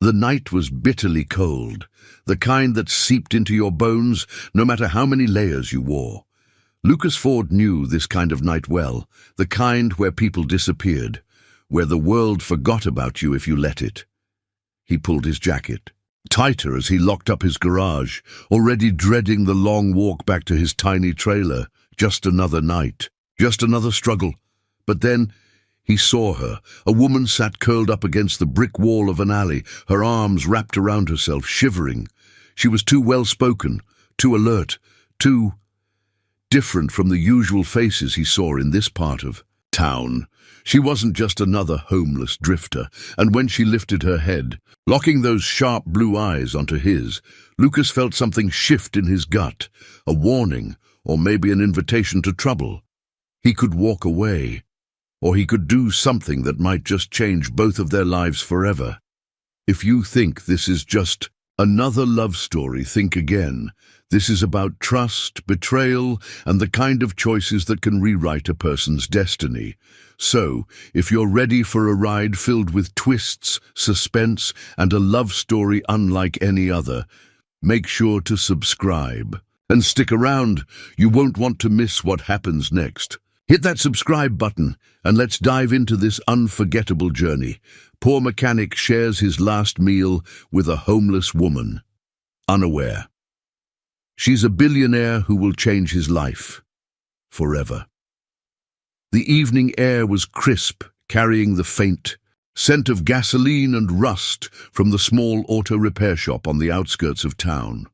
The night was bitterly cold, the kind that seeped into your bones no matter how many layers you wore. Lucas Ford knew this kind of night well, the kind where people disappeared, where the world forgot about you if you let it. He pulled his jacket tighter as he locked up his garage, already dreading the long walk back to his tiny trailer. Just another night, just another struggle. But then he saw her. A woman sat curled up against the brick wall of an alley, her arms wrapped around herself, shivering. She was too well-spoken, too alert, too different from the usual faces he saw in this part of town. She wasn't just another homeless drifter, and when she lifted her head, locking those sharp blue eyes onto his, Lucas felt something shift in his gut, a warning, or maybe an invitation to trouble. He could walk away, or he could do something that might just change both of their lives forever. If you think this is just another love story, think again. This is about trust, betrayal, and the kind of choices that can rewrite a person's destiny. So, if you're ready for a ride filled with twists, suspense, and a love story unlike any other, make sure to subscribe. And stick around, you won't want to miss what happens next. Hit that subscribe button, and let's dive into this unforgettable journey. Poor mechanic shares his last meal with a homeless woman, unaware. She's a billionaire who will change his life forever. The evening air was crisp, carrying the faint scent of gasoline and rust from the small auto repair shop on the outskirts of town.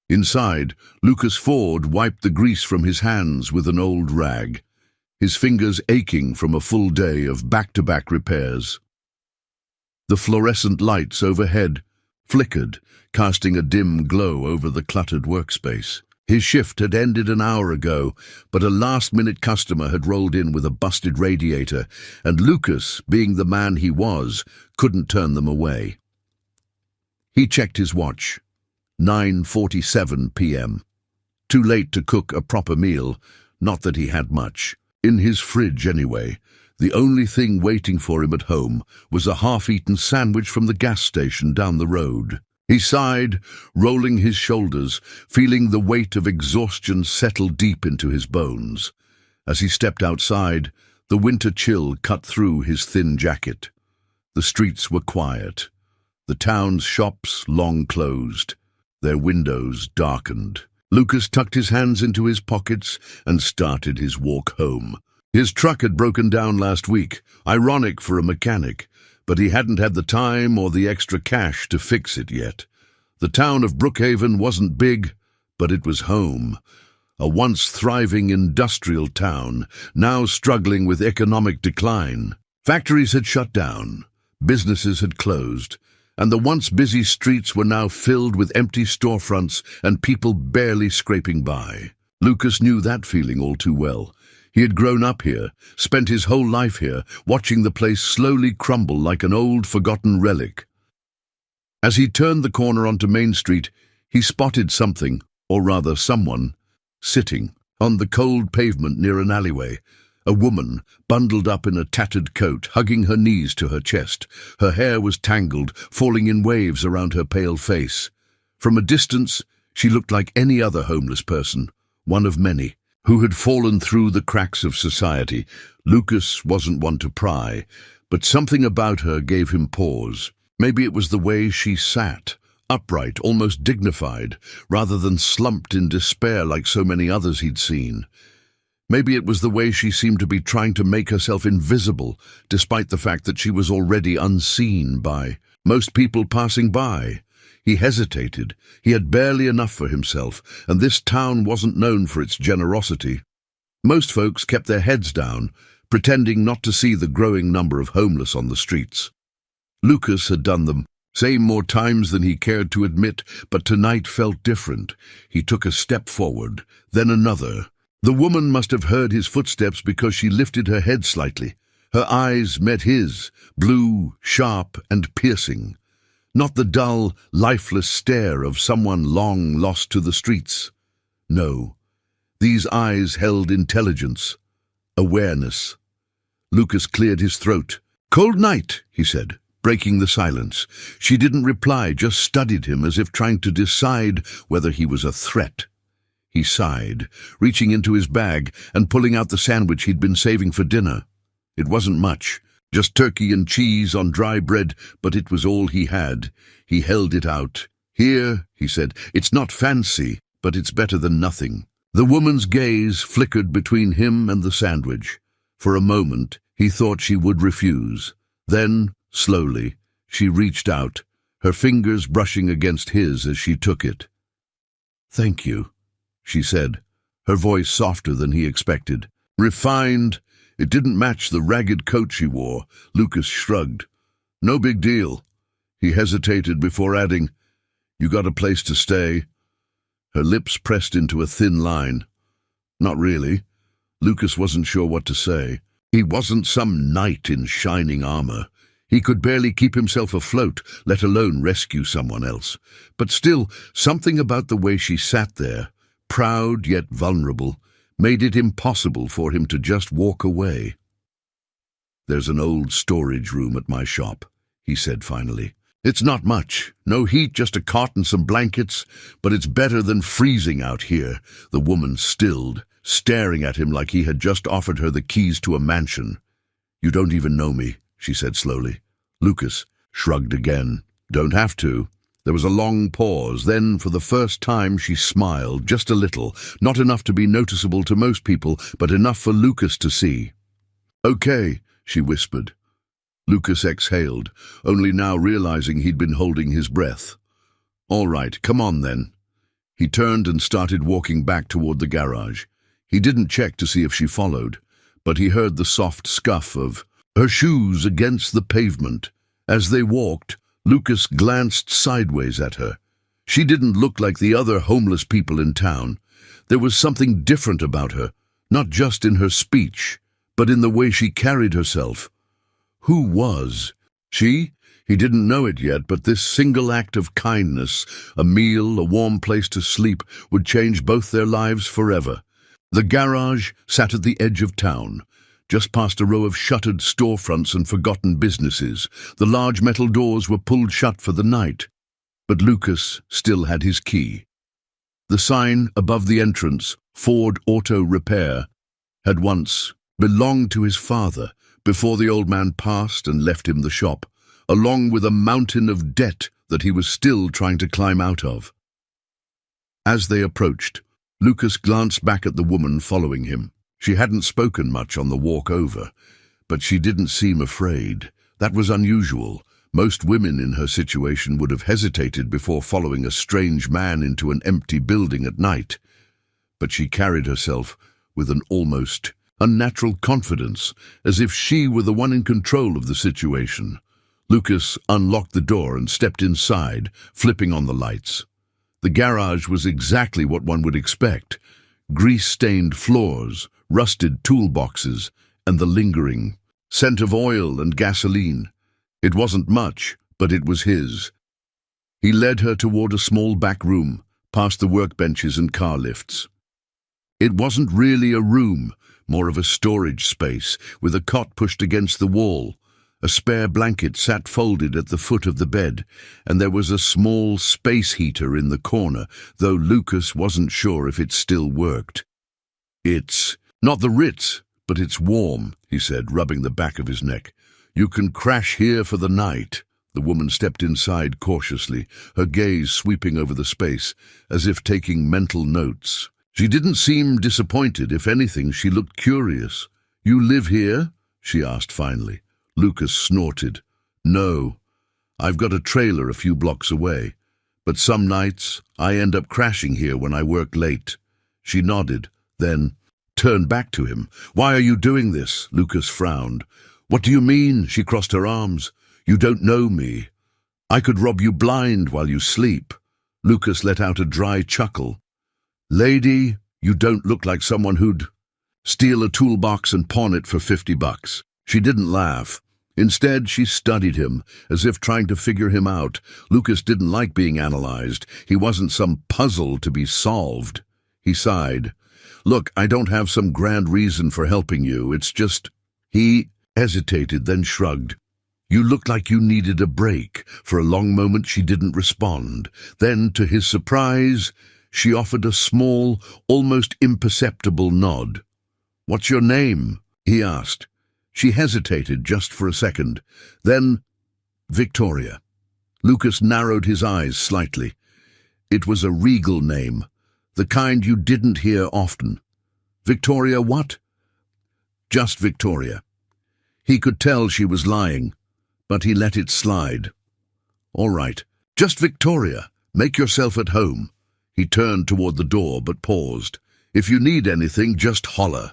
Inside, Lucas Ford wiped the grease from his hands with an old rag, his fingers aching from a full day of back-to-back repairs. The fluorescent lights overhead flickered, casting a dim glow over the cluttered workspace. His shift had ended an hour ago, but a last-minute customer had rolled in with a busted radiator, and Lucas, being the man he was, couldn't turn them away. He checked his watch. 9:47 p.m. Too late to cook a proper meal, not that he had much. In his fridge, anyway. The only thing waiting for him at home was a half-eaten sandwich from the gas station down the road. He sighed, rolling his shoulders, feeling the weight of exhaustion settle deep into his bones. As he stepped outside, the winter chill cut through his thin jacket. The streets were quiet. The town's shops long closed, their windows darkened. Lucas tucked his hands into his pockets and started his walk home. His truck had broken down last week, ironic for a mechanic, but he hadn't had the time or the extra cash to fix it yet. The town of Brookhaven wasn't big, but it was home. A once thriving industrial town, now struggling with economic decline. Factories had shut down, businesses had closed, and the once busy streets were now filled with empty storefronts and people barely scraping by. Lucas knew that feeling all too well. He had grown up here, spent his whole life here, watching the place slowly crumble like an old, forgotten relic. As he turned the corner onto Main Street, he spotted something, or rather someone, sitting on the cold pavement near an alleyway. A woman, bundled up in a tattered coat, hugging her knees to her chest. Her hair was tangled, falling in waves around her pale face. From a distance, she looked like any other homeless person, one of many, who had fallen through the cracks of society. Lucas wasn't one to pry, but something about her gave him pause. Maybe it was the way she sat, upright, almost dignified, rather than slumped in despair like so many others he'd seen. Maybe it was the way she seemed to be trying to make herself invisible, despite the fact that she was already unseen by most people passing by. He hesitated. He had barely enough for himself, and this town wasn't known for its generosity. Most folks kept their heads down, pretending not to see the growing number of homeless on the streets. Lucas had done them, same more times than he cared to admit, but tonight felt different. He took a step forward, then another. The woman must have heard his footsteps because she lifted her head slightly. Her eyes met his, blue, sharp, and piercing. Not the dull, lifeless stare of someone long lost to the streets. No, these eyes held intelligence, awareness. Lucas cleared his throat. "Cold night," he said. breaking the silence. She didn't reply, just studied him as if trying to decide whether he was a threat. He sighed, reaching into his bag and pulling out the sandwich he'd been saving for dinner. It wasn't much, just turkey and cheese on dry bread, but it was all he had. He held it out. "Here," he said, "it's not fancy, but it's better than nothing." The woman's gaze flickered between him and the sandwich. For a moment, he thought she would refuse. Then, slowly, she reached out, her fingers brushing against his as she took it. "Thank you," she said, her voice softer than he expected. Refined. It didn't match the ragged coat she wore. Lucas shrugged. "No big deal." He hesitated before adding, "You got a place to stay?" Her lips pressed into a thin line. "Not really." Lucas wasn't sure what to say. He wasn't some knight in shining armor. He could barely keep himself afloat, let alone rescue someone else. But still, something about the way she sat there, proud yet vulnerable, made it impossible for him to just walk away. "There's an old storage room at my shop," he said finally. "It's not much. No heat, just a cot and some blankets. But it's better than freezing out here." The woman stilled, staring at him like he had just offered her the keys to a mansion. "You don't even know me," she said slowly. Lucas shrugged again. "Don't have to." There was a long pause. Then, for the first time, she smiled, just a little, not enough to be noticeable to most people, but enough for Lucas to see. "Okay," she whispered. Lucas exhaled, only now realizing he'd been holding his breath. "All right, come on then." He turned and started walking back toward the garage. He didn't check to see if she followed, but he heard the soft scuff of her shoes against the pavement. As they walked, Lucas glanced sideways at her. She didn't look like the other homeless people in town. There was something different about her, not just in her speech, but in the way she carried herself. Who was she? He didn't know it yet, but this single act of kindness, a meal, a warm place to sleep, would change both their lives forever. The garage sat at the edge of town, just past a row of shuttered storefronts and forgotten businesses. The large metal doors were pulled shut for the night, but Lucas still had his key. The sign above the entrance, Ford Auto Repair, had once belonged to his father before the old man passed and left him the shop, along with a mountain of debt that he was still trying to climb out of. As they approached, Lucas glanced back at the woman following him. She hadn't spoken much on the walk over, but she didn't seem afraid. That was unusual. Most women in her situation would have hesitated before following a strange man into an empty building at night. But she carried herself with an almost unnatural confidence, as if she were the one in control of the situation. Lucas unlocked the door and stepped inside, flipping on the lights. The garage was exactly what one would expect. Grease-stained floors, rusted toolboxes, and the lingering scent of oil and gasoline. It wasn't much, but it was his. He led her toward a small back room, past the workbenches and car lifts. It wasn't really a room, more of a storage space, with a cot pushed against the wall. A spare blanket sat folded at the foot of the bed, and there was a small space heater in the corner, though Lucas wasn't sure if it still worked. "It's not the Ritz, but it's warm," he said, rubbing the back of his neck. "You can crash here for the night." The woman stepped inside cautiously, her gaze sweeping over the space, as if taking mental notes. She didn't seem disappointed. If anything, she looked curious. "You live here?" she asked finally. Lucas snorted. "No. I've got a trailer a few blocks away. But some nights, I end up crashing here when I work late." She nodded, then turned back to him. "Why are you doing this?" Lucas frowned. "What do you mean?" She crossed her arms. "You don't know me. I could rob you blind while you sleep." Lucas let out a dry chuckle. "Lady, you don't look like someone who'd steal a toolbox and pawn it for $50. She didn't laugh. Instead, she studied him, as if trying to figure him out. Lucas didn't like being analyzed. He wasn't some puzzle to be solved. He sighed. "Look, I don't have some grand reason for helping you. It's just—" He hesitated, then shrugged. You looked like you needed a break. For a long moment she didn't respond. Then, to his surprise, she offered a small, almost imperceptible nod. "What's your name?" he asked. She hesitated just for a second. Then, "Victoria." Lucas narrowed his eyes slightly. It was a regal name, the kind you didn't hear often. "Victoria what?" "Just Victoria." He could tell she was lying, but he let it slide. "All right, just Victoria. Make yourself at home." He turned toward the door, but paused. "If you need anything, just holler."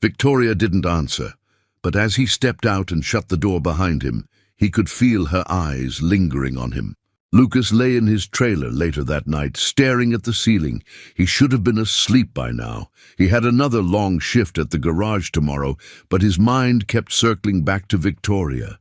Victoria didn't answer, but as he stepped out and shut the door behind him, he could feel her eyes lingering on him. Lucas lay in his trailer later that night, staring at the ceiling. He should have been asleep by now. He had another long shift at the garage tomorrow, but his mind kept circling back to Victoria.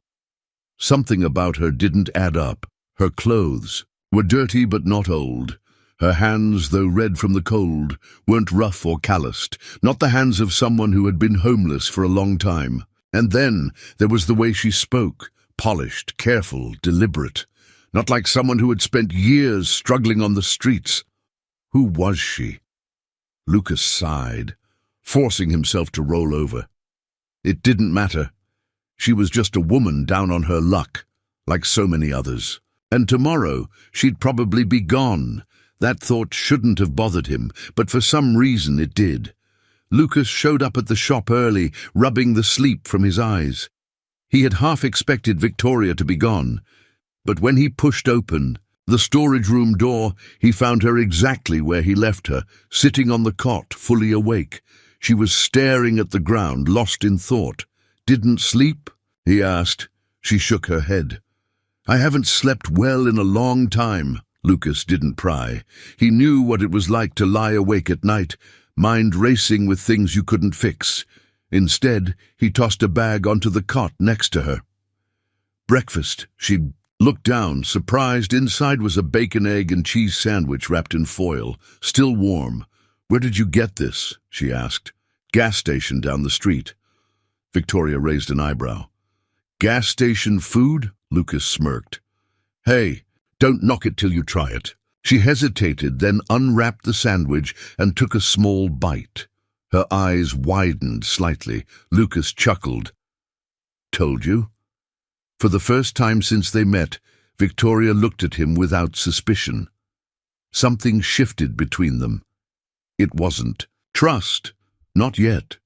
Something about her didn't add up. Her clothes were dirty but not old. Her hands, though red from the cold, weren't rough or calloused, not the hands of someone who had been homeless for a long time. And then there was the way she spoke, polished, careful, deliberate. Not like someone who had spent years struggling on the streets. Who was she? Lucas sighed, forcing himself to roll over. It didn't matter. She was just a woman down on her luck, like so many others. And tomorrow she'd probably be gone. That thought shouldn't have bothered him, but for some reason it did. Lucas showed up at the shop early, rubbing the sleep from his eyes. He had half expected Victoria to be gone, but when he pushed open the storage room door, he found her exactly where he left her, sitting on the cot, fully awake. She was staring at the ground, lost in thought. "Didn't sleep?" he asked. She shook her head. "I haven't slept well in a long time." Lucas didn't pry. He knew what it was like to lie awake at night, mind racing with things you couldn't fix. Instead, he tossed a bag onto the cot next to her. "Breakfast," she looked down, surprised. Inside was a bacon, egg, and cheese sandwich wrapped in foil, still warm. "Where did you get this?" she asked. "Gas station down the street." Victoria raised an eyebrow. "Gas station food?" Lucas smirked. "Hey, don't knock it till you try it." She hesitated, then unwrapped the sandwich and took a small bite. Her eyes widened slightly. Lucas chuckled. "Told you?" For the first time since they met, Victoria looked at him without suspicion. Something shifted between them. It wasn't trust, not yet.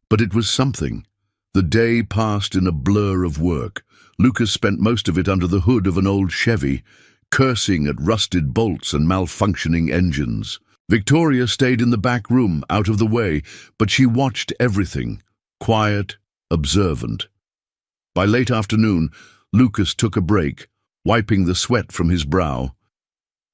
But it was something. The day passed in a blur of work. Lucas spent most of it under the hood of an old Chevy, cursing at rusted bolts and malfunctioning engines. Victoria stayed in the back room, out of the way, but she watched everything, quiet, observant. By late afternoon, Lucas took a break, wiping the sweat from his brow.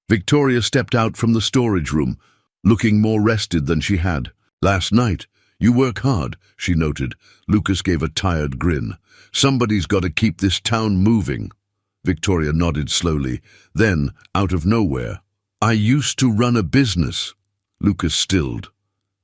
Victoria stepped out from the storage room, looking more rested than she had. "Last night, you work hard," she noted. Lucas gave a tired grin. "Somebody's got to keep this town moving." Victoria nodded slowly. Then, out of nowhere, "I used to run a business." Lucas stilled.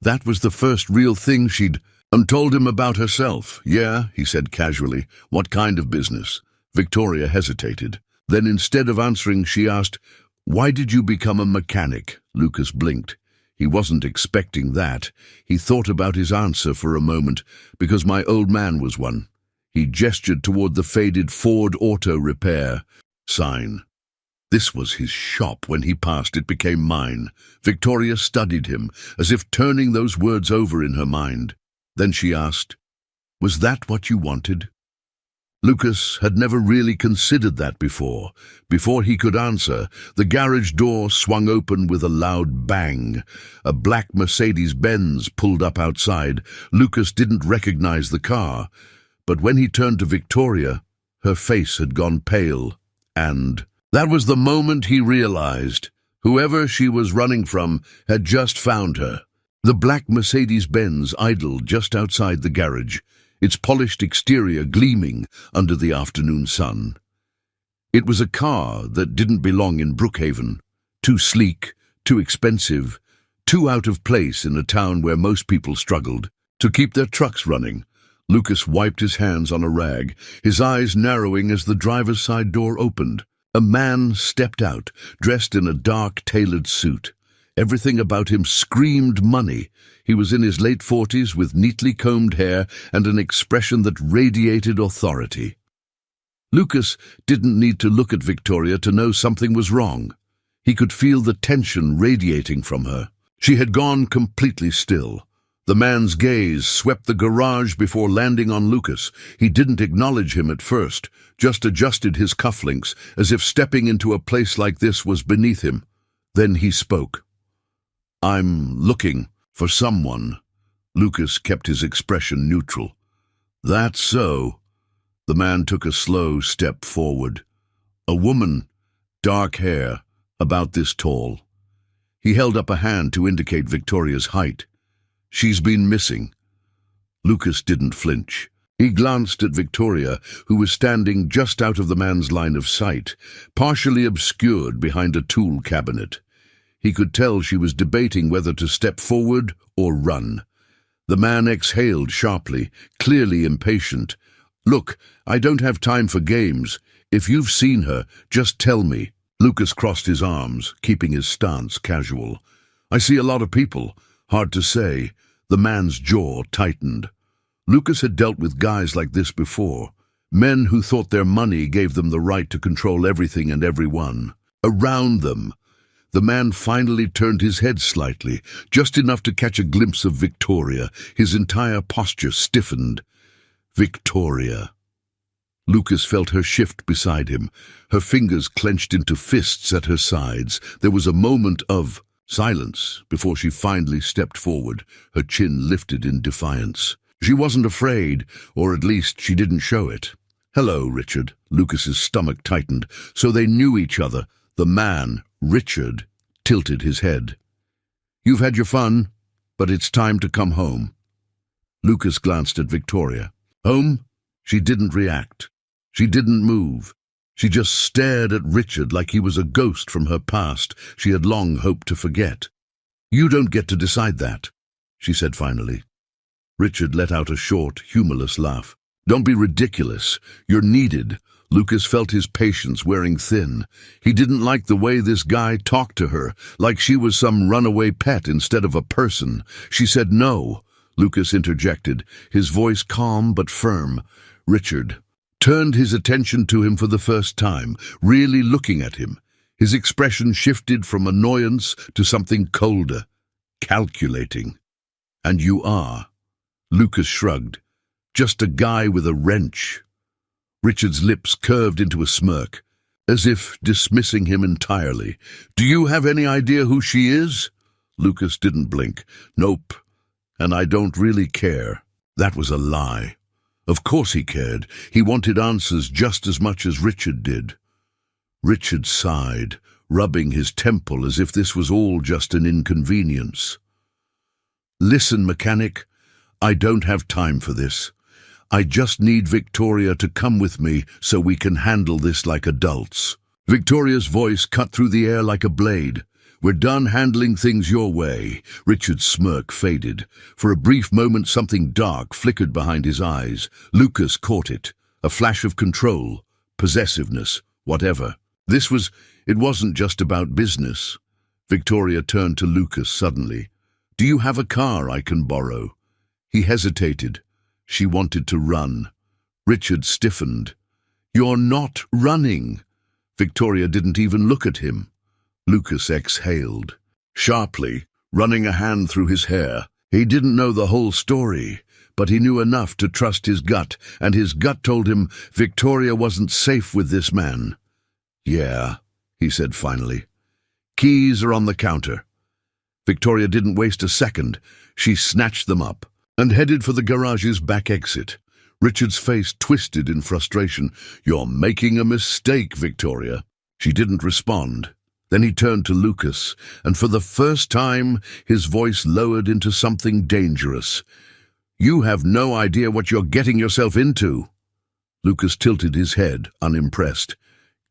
That was the first real thing she'd and told him about herself. "Yeah," he said casually. "What kind of business?" Victoria hesitated. Then instead of answering, she asked, "Why did you become a mechanic?" Lucas blinked. He wasn't expecting that. He thought about his answer for a moment. "Because my old man was one." He gestured toward the faded Ford Auto Repair sign. This was his shop. When he passed, it became mine. Victoria studied him, as if turning those words over in her mind. Then she asked, "Was that what you wanted?" Lucas had never really considered that before. Before he could answer, the garage door swung open with a loud bang. A black Mercedes-Benz pulled up outside. Lucas didn't recognize the car, but when he turned to Victoria, her face had gone pale, and that was the moment he realized whoever she was running from had just found her. The black Mercedes-Benz idled just outside the garage, its polished exterior gleaming under the afternoon sun. It was a car that didn't belong in Brookhaven. Too sleek, too expensive, too out of place in a town where most people struggled to keep their trucks running. Lucas wiped his hands on a rag, his eyes narrowing as the driver's side door opened. A man stepped out, dressed in a dark, tailored suit. Everything about him screamed money. He was in his late 40s with neatly combed hair and an expression that radiated authority. Lucas didn't need to look at Victoria to know something was wrong. He could feel the tension radiating from her. She had gone completely still. The man's gaze swept the garage before landing on Lucas. He didn't acknowledge him at first, just adjusted his cufflinks as if stepping into a place like this was beneath him. Then he spoke. "I'm looking for someone." Lucas kept his expression neutral. "That's so." The man took a slow step forward. A woman, dark hair, about this tall. He held up a hand to indicate Victoria's height. "She's been missing." Lucas didn't flinch. He glanced at Victoria, who was standing just out of the man's line of sight, partially obscured behind a tool cabinet. He could tell she was debating whether to step forward or run. The man exhaled sharply, clearly impatient. "Look, I don't have time for games. If you've seen her, just tell me." Lucas crossed his arms, keeping his stance casual. "I see a lot of people. Hard to say." The man's jaw tightened. Lucas had dealt with guys like this before. Men who thought their money gave them the right to control everything and everyone. Around them. The man finally turned his head slightly, just enough to catch a glimpse of Victoria. His entire posture stiffened. Victoria. Lucas felt her shift beside him, her fingers clenched into fists at her sides. There was a moment of silence before she finally stepped forward, her chin lifted in defiance. She wasn't afraid, or at least she didn't show it. "Hello, Richard." Lucas's stomach tightened, so they knew each other. The man, Richard, tilted his head. "You've had your fun, but it's time to come home." Lucas glanced at Victoria. "Home?" She didn't react. She didn't move. She just stared at Richard like he was a ghost from her past she had long hoped to forget. "You don't get to decide that," she said finally. Richard let out a short, humorless laugh. "Don't be ridiculous. You're needed." Lucas felt his patience wearing thin. He didn't like the way this guy talked to her, like she was some runaway pet instead of a person. She said no. Lucas interjected, his voice calm but firm. Richard turned his attention to him for the first time, really looking at him. His expression shifted from annoyance to something colder, calculating. "And you are?" Lucas shrugged. "Just a guy with a wrench." Richard's lips curved into a smirk, as if dismissing him entirely. "Do you have any idea who she is?" Lucas didn't blink. "Nope. And I don't really care." That was a lie. Of course he cared. He wanted answers just as much as Richard did. Richard sighed, rubbing his temple as if this was all just an inconvenience. "Listen, mechanic, I don't have time for this. I just need Victoria to come with me so we can handle this like adults." Victoria's voice cut through the air like a blade. "We're done handling things your way." Richard's smirk faded. For a brief moment something dark flickered behind his eyes. Lucas caught it. A flash of control, possessiveness, whatever. It wasn't just about business. Victoria turned to Lucas suddenly. "Do you have a car I can borrow?" He hesitated. She wanted to run. Richard stiffened. "You're not running." Victoria didn't even look at him. Lucas exhaled, sharply, running a hand through his hair. He didn't know the whole story, but he knew enough to trust his gut, and his gut told him Victoria wasn't safe with this man. "Yeah," he said finally. "Keys are on the counter." Victoria didn't waste a second. She snatched them up and headed for the garage's back exit. Richard's face twisted in frustration. "You're making a mistake, Victoria." She didn't respond. Then he turned to Lucas, and for the first time his voice lowered into something dangerous. "You have no idea what you're getting yourself into." Lucas tilted his head, unimpressed.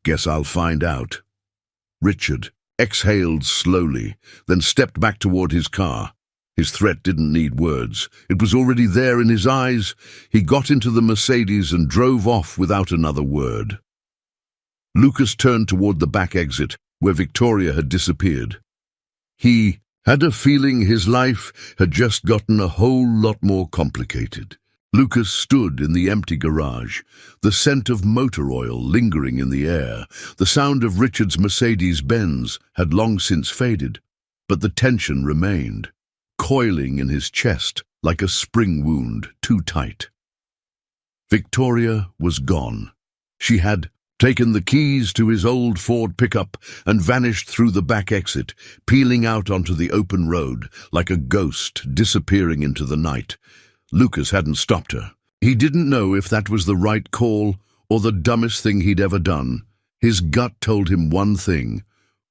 "Guess I'll find out." Richard exhaled slowly, then stepped back toward his car. His threat didn't need words. It was already there in his eyes. He got into the Mercedes and drove off without another word. Lucas turned toward the back exit, where Victoria had disappeared. He had a feeling his life had just gotten a whole lot more complicated. Lucas stood in the empty garage, the scent of motor oil lingering in the air. The sound of Richard's Mercedes-Benz had long since faded, but the tension remained, coiling in his chest like a spring wound too tight. Victoria was gone. She had taken the keys to his old Ford pickup and vanished through the back exit, peeling out onto the open road like a ghost disappearing into the night. Lucas hadn't stopped her. He didn't know if that was the right call or the dumbest thing he'd ever done. His gut told him one thing: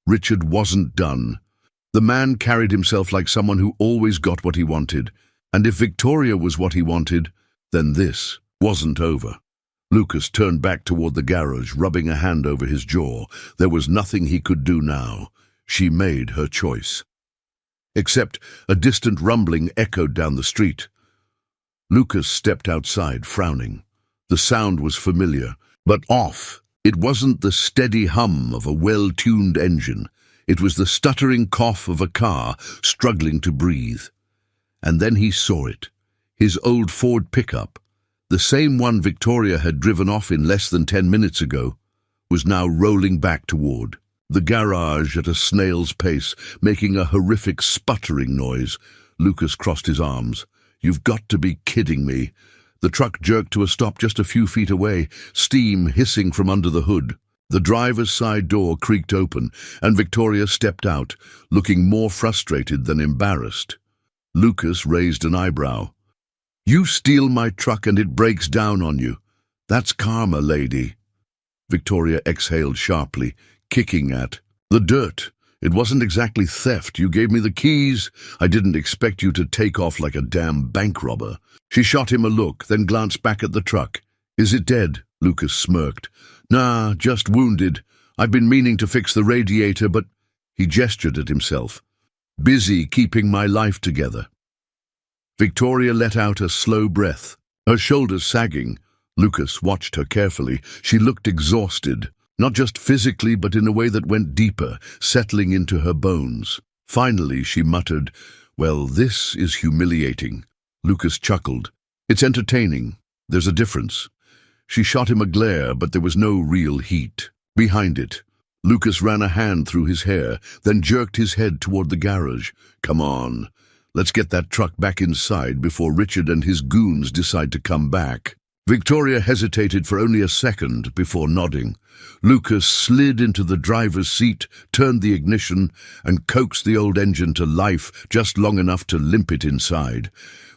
Richard wasn't done. The man carried himself like someone who always got what he wanted, and if Victoria was what he wanted, then this wasn't over. Lucas turned back toward the garage, rubbing a hand over his jaw. There was nothing he could do now. She made her choice. Except a distant rumbling echoed down the street. Lucas stepped outside, frowning. The sound was familiar, but off. It wasn't the steady hum of a well-tuned engine. It was the stuttering cough of a car struggling to breathe. And then he saw it. His old Ford pickup, the same one Victoria had driven off in less than 10 minutes ago, was now rolling back toward the garage at a snail's pace, making a horrific sputtering noise. Lucas crossed his arms. "You've got to be kidding me." The truck jerked to a stop just a few feet away, steam hissing from under the hood. The driver's side door creaked open, and Victoria stepped out, looking more frustrated than embarrassed. Lucas raised an eyebrow. "You steal my truck and it breaks down on you. That's karma, lady." Victoria exhaled sharply, kicking at the dirt. "It wasn't exactly theft. You gave me the keys. I didn't expect you to take off like a damn bank robber." She shot him a look, then glanced back at the truck. "Is it dead?" Lucas smirked. "Nah, just wounded. I've been meaning to fix the radiator, but—" He gestured at himself. "Busy keeping my life together." Victoria let out a slow breath, her shoulders sagging. Lucas watched her carefully. She looked exhausted, not just physically but in a way that went deeper, settling into her bones. Finally, she muttered, "Well, this is humiliating." Lucas chuckled. "It's entertaining. There's a difference." She shot him a glare, but there was no real heat behind it. Lucas ran a hand through his hair, then jerked his head toward the garage. "Come on. Let's get that truck back inside before Richard and his goons decide to come back." Victoria hesitated for only a second before nodding. Lucas slid into the driver's seat, turned the ignition, and coaxed the old engine to life just long enough to limp it inside.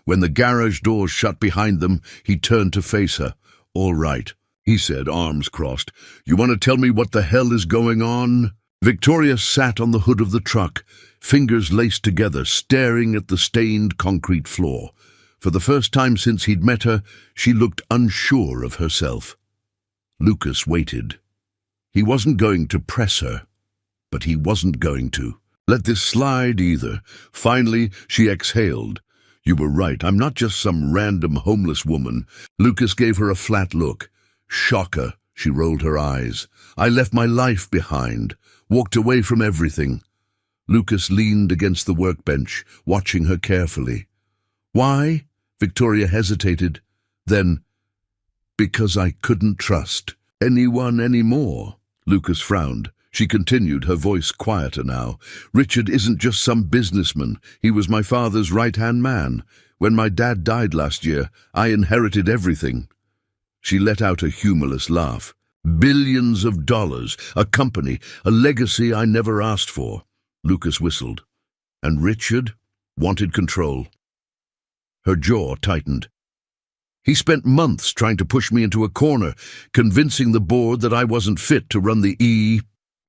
When the garage doors shut behind them, he turned to face her. "All right," he said, arms crossed. "You want to tell me what the hell is going on?" Victoria sat on the hood of the truck, fingers laced together, staring at the stained concrete floor. For the first time since he'd met her, she looked unsure of herself. Lucas waited. He wasn't going to press her, but he wasn't going to let this slide either. Finally, she exhaled. "You were right. I'm not just some random homeless woman." Lucas gave her a flat look. "Shocker." She rolled her eyes. "I left my life behind, walked away from everything." Lucas leaned against the workbench, watching her carefully. "Why?" Victoria hesitated. Then, "Because I couldn't trust anyone anymore." Lucas frowned. She continued, her voice quieter now. "Richard isn't just some businessman. He was my father's right-hand man. When my dad died last year, I inherited everything." She let out a humorless laugh. "Billions of dollars, a company, a legacy I never asked for." Lucas whistled. "And Richard wanted control." Her jaw tightened. "He spent months trying to push me into a corner, convincing the board that I wasn't fit to run the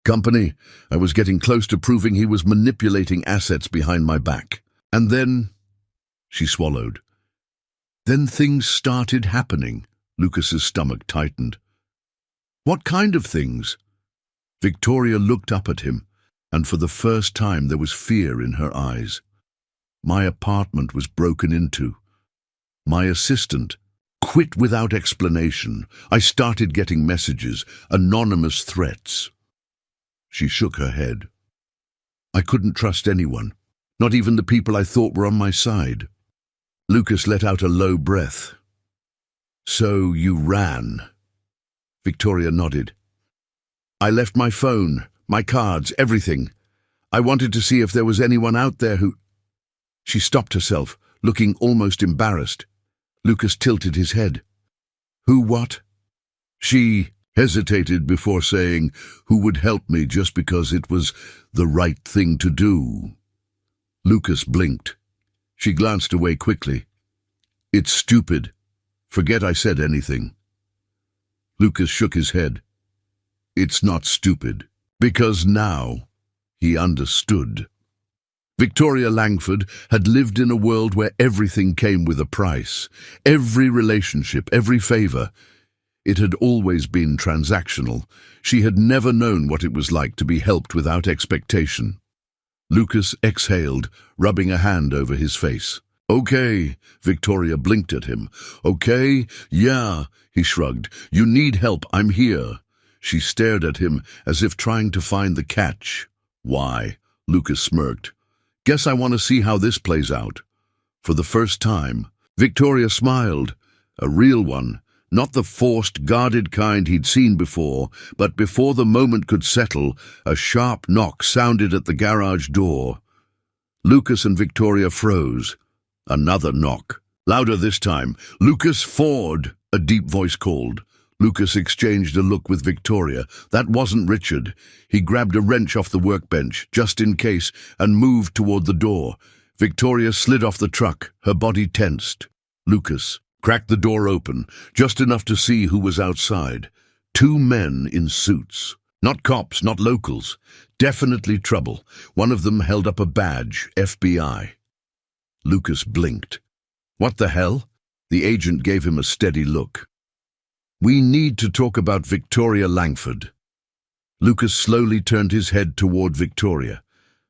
company. I was getting close to proving he was manipulating assets behind my back. And then—" She swallowed. "Then things started happening." Lucas's stomach tightened. "What kind of things?" Victoria looked up at him, and for the first time there was fear in her eyes. My apartment was broken into. My assistant quit without explanation. I started getting messages, anonymous threats. She shook her head. I couldn't trust anyone, not even the people I thought were on my side. Lucas let out a low breath. So you ran? Victoria nodded. I left my phone, my cards, everything. I wanted to see if there was anyone out there who... She stopped herself, looking almost embarrassed. Lucas tilted his head. Who what? She hesitated before saying who would help me just because it was the right thing to do. Lucas blinked. She glanced away quickly. It's stupid. Forget I said anything. Lucas shook his head. It's not stupid, because now he understood. Victoria Langford had lived in a world where everything came with a price. Every relationship, every favor. It had always been transactional. She had never known what it was like to be helped without expectation. Lucas exhaled, rubbing a hand over his face. Okay, Victoria blinked at him. Okay, yeah, he shrugged. You need help, I'm here. She stared at him as if trying to find the catch. Why? Lucas smirked. Guess I want to see how this plays out. For the first time, Victoria smiled. A real one. Not the forced, guarded kind he'd seen before, but before the moment could settle, a sharp knock sounded at the garage door. Lucas and Victoria froze. Another knock. Louder this time. Lucas Ford, a deep voice called. Lucas exchanged a look with Victoria. That wasn't Richard. He grabbed a wrench off the workbench, just in case, and moved toward the door. Victoria slid off the truck, her body tensed. Lucas cracked the door open, just enough to see who was outside. Two men in suits. Not cops, not locals. Definitely trouble. One of them held up a badge, FBI. Lucas blinked. What the hell? The agent gave him a steady look. We need to talk about Victoria Langford. Lucas slowly turned his head toward Victoria.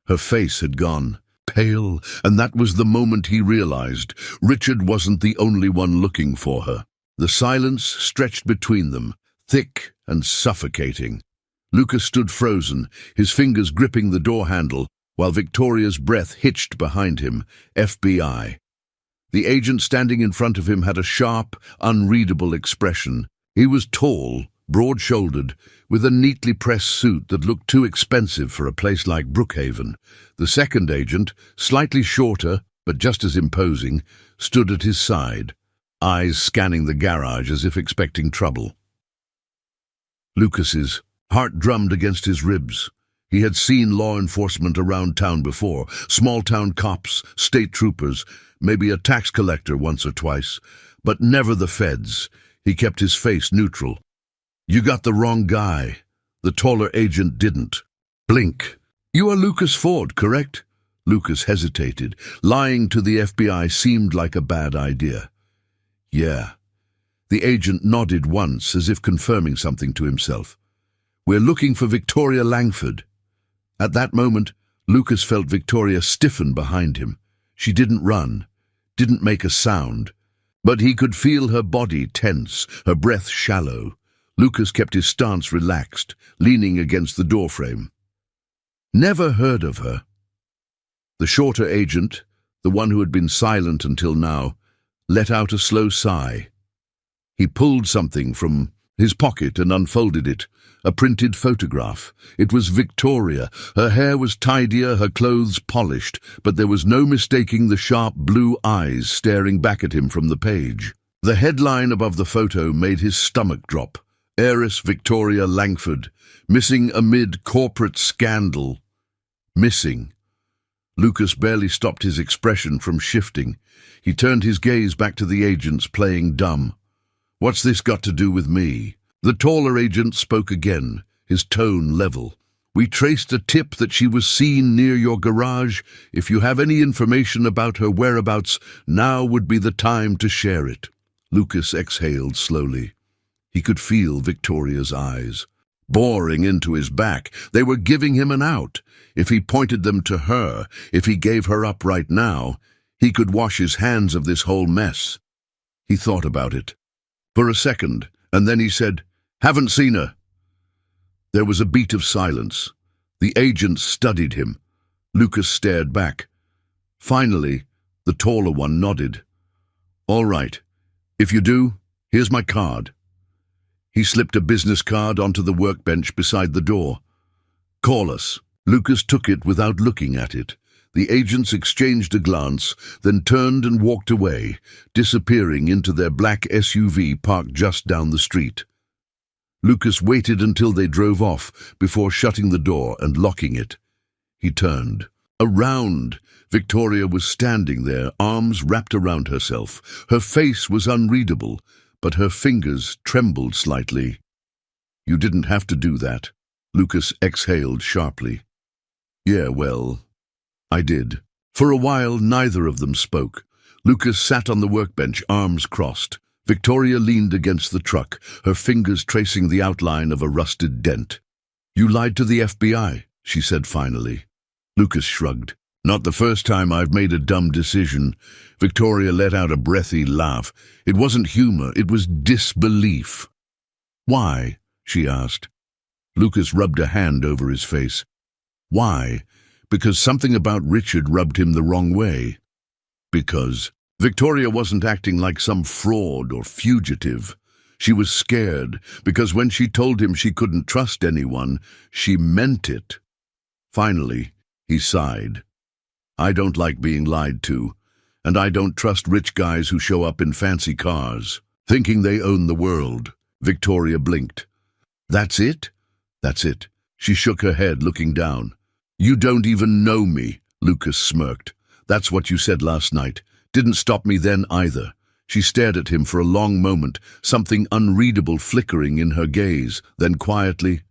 Her face had gone pale, and that was the moment he realized Richard wasn't the only one looking for her. The silence stretched between them, thick and suffocating. Lucas stood frozen, his fingers gripping the door handle, while Victoria's breath hitched behind him. FBI. The agent standing in front of him had a sharp, unreadable expression. He was tall, broad-shouldered, with a neatly pressed suit that looked too expensive for a place like Brookhaven. The second agent, slightly shorter, but just as imposing, stood at his side, eyes scanning the garage as if expecting trouble. Lucas's heart drummed against his ribs. He had seen law enforcement around town before, small-town cops, state troopers, maybe a tax collector once or twice, but never the feds. He kept his face neutral. You got the wrong guy. The taller agent didn't. Blink. You are Lucas Ford, correct? Lucas hesitated. Lying to the FBI seemed like a bad idea. Yeah. The agent nodded once, as if confirming something to himself. We're looking for Victoria Langford. At that moment, Lucas felt Victoria stiffen behind him. She didn't run, didn't make a sound, but he could feel her body tense, her breath shallow. Lucas kept his stance relaxed, leaning against the doorframe. Never heard of her. The shorter agent, the one who had been silent until now, let out a slow sigh. He pulled something from his pocket and unfolded it, a printed photograph. It was Victoria. Her hair was tidier, her clothes polished, but there was no mistaking the sharp blue eyes staring back at him from the page. The headline above the photo made his stomach drop. Heiress Victoria Langford, missing amid corporate scandal. Missing. Lucas barely stopped his expression from shifting. He turned his gaze back to the agents, playing dumb. What's this got to do with me? The taller agent spoke again, his tone level. We traced a tip that she was seen near your garage. If you have any information about her whereabouts, now would be the time to share it. Lucas exhaled slowly. He could feel Victoria's eyes. boring into his back. They were giving him an out. If he pointed them to her, if he gave her up right now, he could wash his hands of this whole mess. He thought about it for a second, and then he said, "Haven't seen her." There was a beat of silence. The agent studied him. Lucas stared back. Finally, the taller one nodded. "All right. If you do, here's my card." He slipped a business card onto the workbench beside the door. "Call us." Lucas took it without looking at it. The agents exchanged a glance, then turned and walked away, disappearing into their black SUV parked just down the street. Lucas waited until they drove off before shutting the door and locking it. He turned. Around, Victoria was standing there, arms wrapped around herself. Her face was unreadable, but her fingers trembled slightly. "You didn't have to do that." Lucas exhaled sharply. "Yeah, well, I did." For a while, neither of them spoke. Lucas sat on the workbench, arms crossed. Victoria leaned against the truck, her fingers tracing the outline of a rusted dent. "You lied to the FBI," she said finally. Lucas shrugged. "Not the first time I've made a dumb decision." Victoria let out a breathy laugh. It wasn't humor, it was disbelief. "Why?" she asked. Lucas rubbed a hand over his face. "Why? Because something about Richard rubbed him the wrong way." "Because Victoria wasn't acting like some fraud or fugitive. She was scared, because when she told him she couldn't trust anyone, she meant it." Finally, he sighed. "I don't like being lied to, and I don't trust rich guys who show up in fancy cars, thinking they own the world." Victoria blinked. "That's it?" "That's it." She shook her head, looking down. "You don't even know me," Lucas smirked. "That's what you said last night. Didn't stop me then either." She stared at him for a long moment, something unreadable flickering in her gaze, then quietly,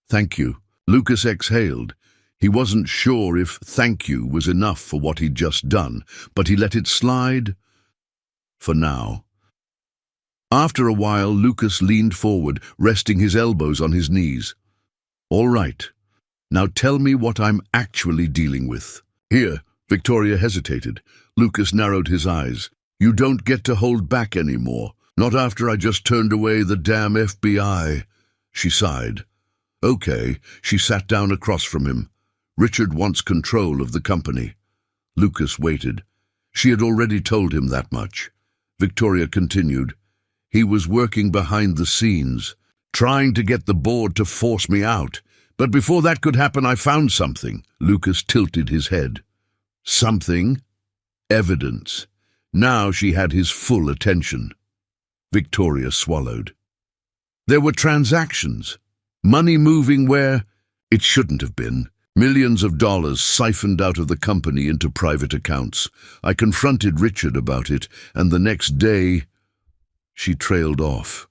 "Thank you." Lucas exhaled. He wasn't sure if "thank you" was enough for what he'd just done, but he let it slide for now. After a while, Lucas leaned forward, resting his elbows on his knees. "All right. Now tell me what I'm actually dealing with." "Here." Victoria hesitated. Lucas narrowed his eyes. "You don't get to hold back anymore. Not after I just turned away the damn FBI." She sighed. "Okay." She sat down across from him. "Richard wants control of the company." Lucas waited. She had already told him that much. Victoria continued. "He was working behind the scenes, trying to get the board to force me out. But before that could happen, I found something." Lucas tilted his head. "Something?" "Evidence." Now she had his full attention. Victoria swallowed. "There were transactions. Money moving where it shouldn't have been. Millions of dollars siphoned out of the company into private accounts. I confronted Richard about it, and the next day..." She trailed off.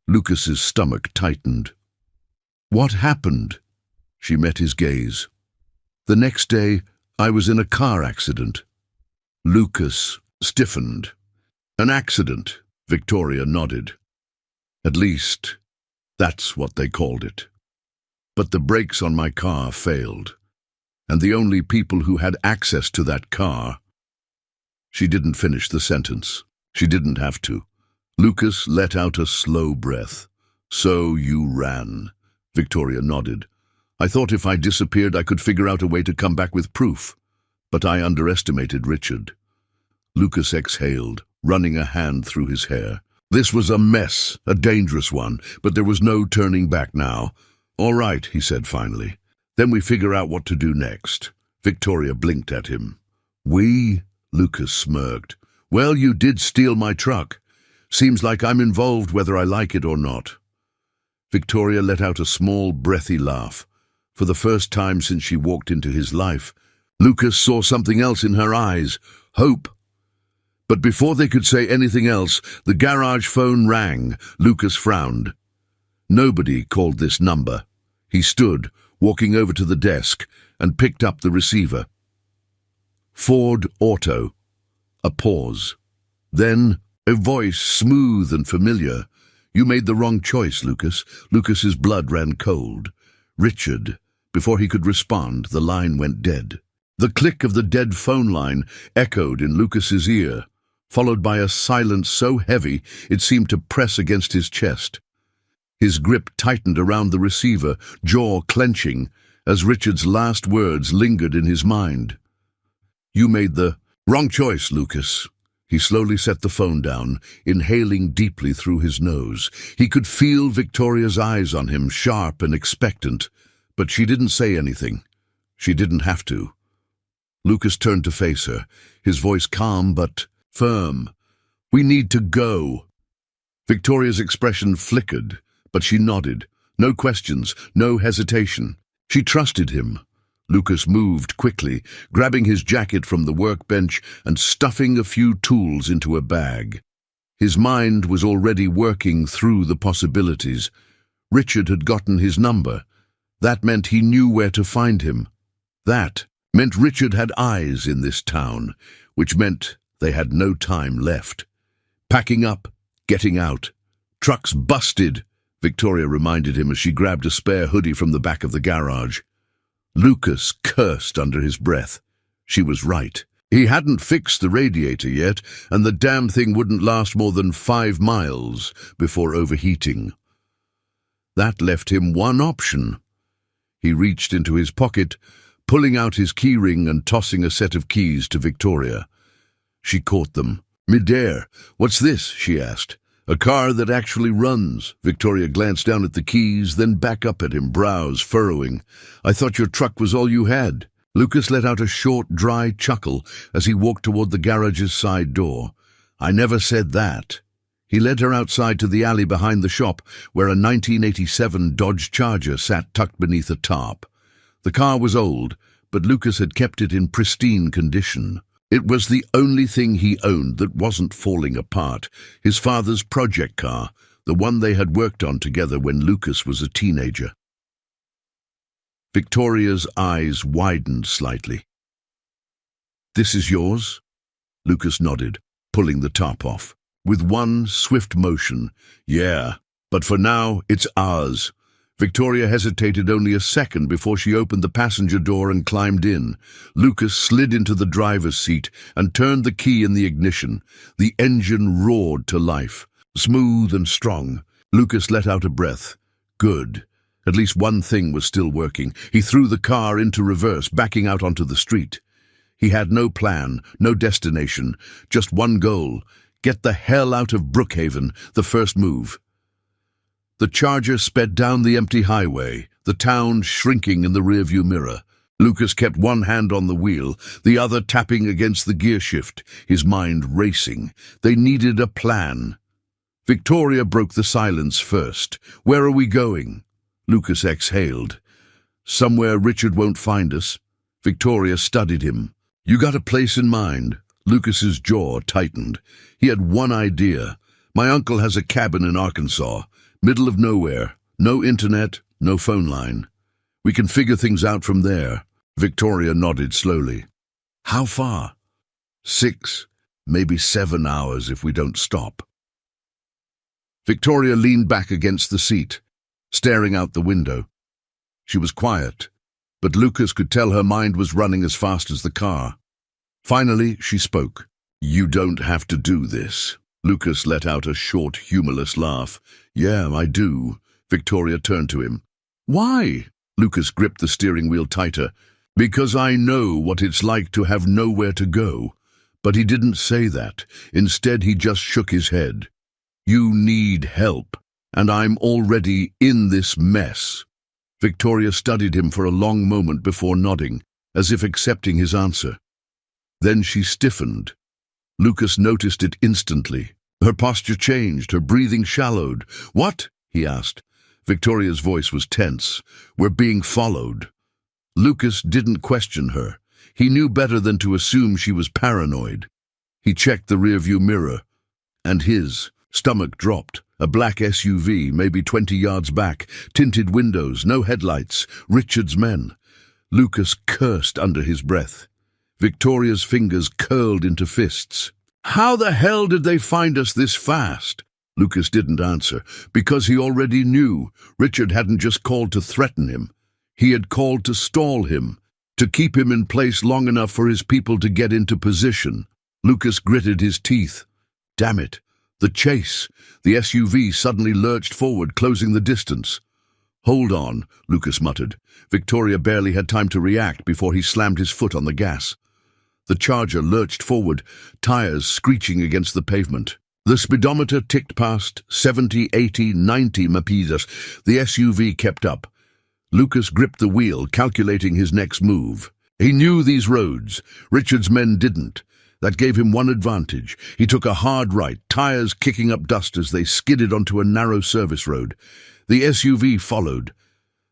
Lucas's stomach tightened. "What happened?" She met his gaze. "The next day, I was in a car accident." Lucas stiffened. "An accident," Victoria nodded. "At least, that's what they called it. But the brakes on my car failed, and the only people who had access to that car..." She didn't finish the sentence. She didn't have to. Lucas let out a slow breath. "So you ran." Victoria nodded. "I thought if I disappeared I could figure out a way to come back with proof. But I underestimated Richard." Lucas exhaled, running a hand through his hair. "This was a mess, a dangerous one, but there was no turning back now." "All right," he said finally. "Then we figure out what to do next." Victoria blinked at him. "We?" Lucas smirked. "Well, you did steal my truck. Seems like I'm involved whether I like it or not." Victoria let out a small, breathy laugh. For the first time since she walked into his life, Lucas saw something else in her eyes, hope. But before they could say anything else, the garage phone rang. Lucas frowned. Nobody called this number. He stood, walking over to the desk, and picked up the receiver. Ford Auto. A pause. Then a voice, smooth and familiar. You made the wrong choice, Lucas. Lucas's blood ran cold. Richard. Before he could respond, the line went dead. The click of the dead phone line echoed in Lucas's ear, followed by a silence so heavy it seemed to press against his chest. His grip tightened around the receiver, jaw clenching, as Richard's last words lingered in his mind. You made the wrong choice, Lucas. He slowly set the phone down, inhaling deeply through his nose. He could feel Victoria's eyes on him, sharp and expectant, but she didn't say anything. She didn't have to. Lucas turned to face her, his voice calm but firm. We need to go. Victoria's expression flickered, but she nodded. No questions, no hesitation. She trusted him. Lucas moved quickly, grabbing his jacket from the workbench and stuffing a few tools into a bag. His mind was already working through the possibilities. Richard had gotten his number. That meant he knew where to find him. That meant Richard had eyes in this town, which meant they had no time left. Packing up, getting out. Trucks busted, Victoria reminded him as she grabbed a spare hoodie from the back of the garage. Lucas cursed under his breath. She was right. He hadn't fixed the radiator yet, and the damn thing wouldn't last more than 5 miles before overheating. That left him one option. He reached into his pocket, pulling out his keyring and tossing a set of keys to Victoria. She caught them. Midair. What's this? She asked. A car that actually runs. Victoria glanced down at the keys, then back up at him, brows furrowing. I thought your truck was all you had. Lucas let out a short, dry chuckle as he walked toward the garage's side door. I never said that. He led her outside to the alley behind the shop, where a 1987 Dodge Charger sat tucked beneath a tarp. The car was old, but Lucas had kept it in pristine condition. It was the only thing he owned that wasn't falling apart, his father's project car, the one they had worked on together when Lucas was a teenager. Victoria's eyes widened slightly. This is yours? Lucas nodded, pulling the top off. With one swift motion, yeah, but for now it's ours. Victoria hesitated only a second before she opened the passenger door and climbed in. Lucas slid into the driver's seat and turned the key in the ignition. The engine roared to life. Smooth and strong, Lucas let out a breath. Good. At least one thing was still working. He threw the car into reverse, backing out onto the street. He had no plan, no destination, just one goal. Get the hell out of Brookhaven, the first move. The Charger sped down the empty highway, the town shrinking in the rearview mirror. Lucas kept one hand on the wheel, the other tapping against the gear shift, his mind racing. They needed a plan. Victoria broke the silence first. Where are we going? Lucas exhaled. Somewhere Richard won't find us. Victoria studied him. You got a place in mind? Lucas's jaw tightened. He had one idea. My uncle has a cabin in Arkansas. Middle of nowhere, no internet, no phone line. We can figure things out from there. Victoria nodded slowly. How far? 6, maybe 7 hours if we don't stop. Victoria leaned back against the seat, staring out the window. She was quiet, but Lucas could tell her mind was running as fast as the car. Finally, she spoke. You don't have to do this. Lucas let out a short, humorless laugh. Yeah, I do. Victoria turned to him. Why? Lucas gripped the steering wheel tighter. Because I know what it's like to have nowhere to go. But he didn't say that. Instead, he just shook his head. You need help, and I'm already in this mess. Victoria studied him for a long moment before nodding, as if accepting his answer. Then she stiffened. Lucas noticed it instantly. Her posture changed, her breathing shallowed. What? He asked. Victoria's voice was tense. We're being followed. Lucas didn't question her. He knew better than to assume she was paranoid. He checked the rearview mirror, and his stomach dropped. A black SUV, maybe 20 yards back, tinted windows, no headlights, Richard's men. Lucas cursed under his breath. Victoria's fingers curled into fists. How the hell did they find us this fast? Lucas didn't answer, because he already knew Richard hadn't just called to threaten him. He had called to stall him, to keep him in place long enough for his people to get into position. Lucas gritted his teeth. Damn it! The chase! The SUV suddenly lurched forward, closing the distance. Hold on, Lucas muttered. Victoria barely had time to react before he slammed his foot on the gas. The Charger lurched forward, tires screeching against the pavement. The speedometer ticked past 70, 80, 90 mph. The SUV kept up. Lucas gripped the wheel, calculating his next move. He knew these roads. Richard's men didn't. That gave him one advantage. He took a hard right, tires kicking up dust as they skidded onto a narrow service road. The SUV followed.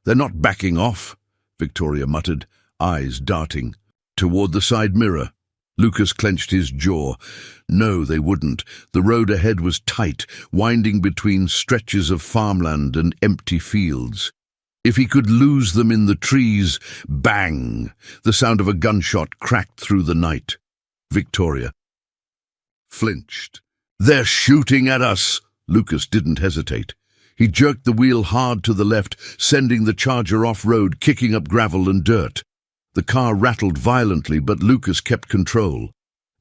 They're not backing off, Victoria muttered, eyes darting. Toward the side mirror. Lucas clenched his jaw. No, they wouldn't. The road ahead was tight, winding between stretches of farmland and empty fields. If he could lose them in the trees, bang! The sound of a gunshot cracked through the night. Victoria flinched. They're shooting at us! Lucas didn't hesitate. He jerked the wheel hard to the left, sending the Charger off-road, kicking up gravel and dirt. The car rattled violently, but Lucas kept control.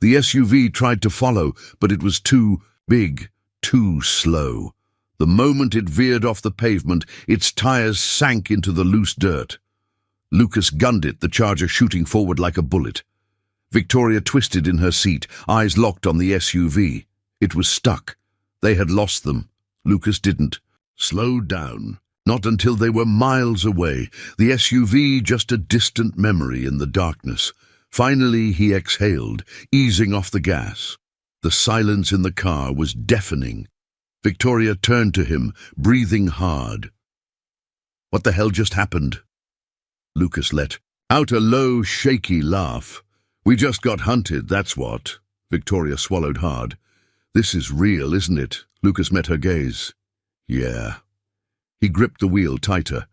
The SUV tried to follow, but it was too big, too slow. The moment it veered off the pavement, its tires sank into the loose dirt. Lucas gunned it, the Charger shooting forward like a bullet. Victoria twisted in her seat, eyes locked on the SUV. It was stuck. They had lost them. Lucas didn't. Slow down. Not until they were miles away, the SUV just a distant memory in the darkness. Finally he exhaled, easing off the gas. The silence in the car was deafening. Victoria turned to him, breathing hard. What the hell just happened? Lucas let out a low, shaky laugh. We just got hunted, that's what. Victoria swallowed hard. This is real, isn't it? Lucas met her gaze. Yeah. He gripped the wheel tighter.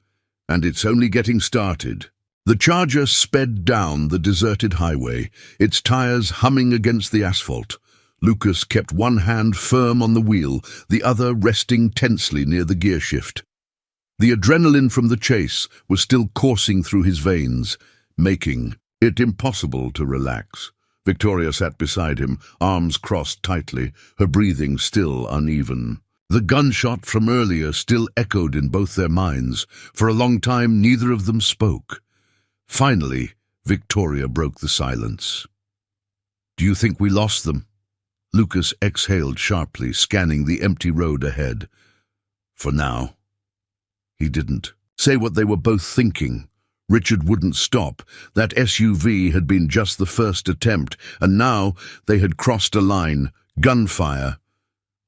And it's only getting started. The Charger sped down the deserted highway, its tires humming against the asphalt. Lucas kept one hand firm on the wheel, the other resting tensely near the gear shift. The adrenaline from the chase was still coursing through his veins, making it impossible to relax. Victoria sat beside him, arms crossed tightly, her breathing still uneven. The gunshot from earlier still echoed in both their minds. For a long time, neither of them spoke. Finally, Victoria broke the silence. Do you think we lost them? Lucas exhaled sharply, scanning the empty road ahead. For now. He didn't say what they were both thinking. Richard wouldn't stop. That SUV had been just the first attempt, and now they had crossed a line. Gunfire.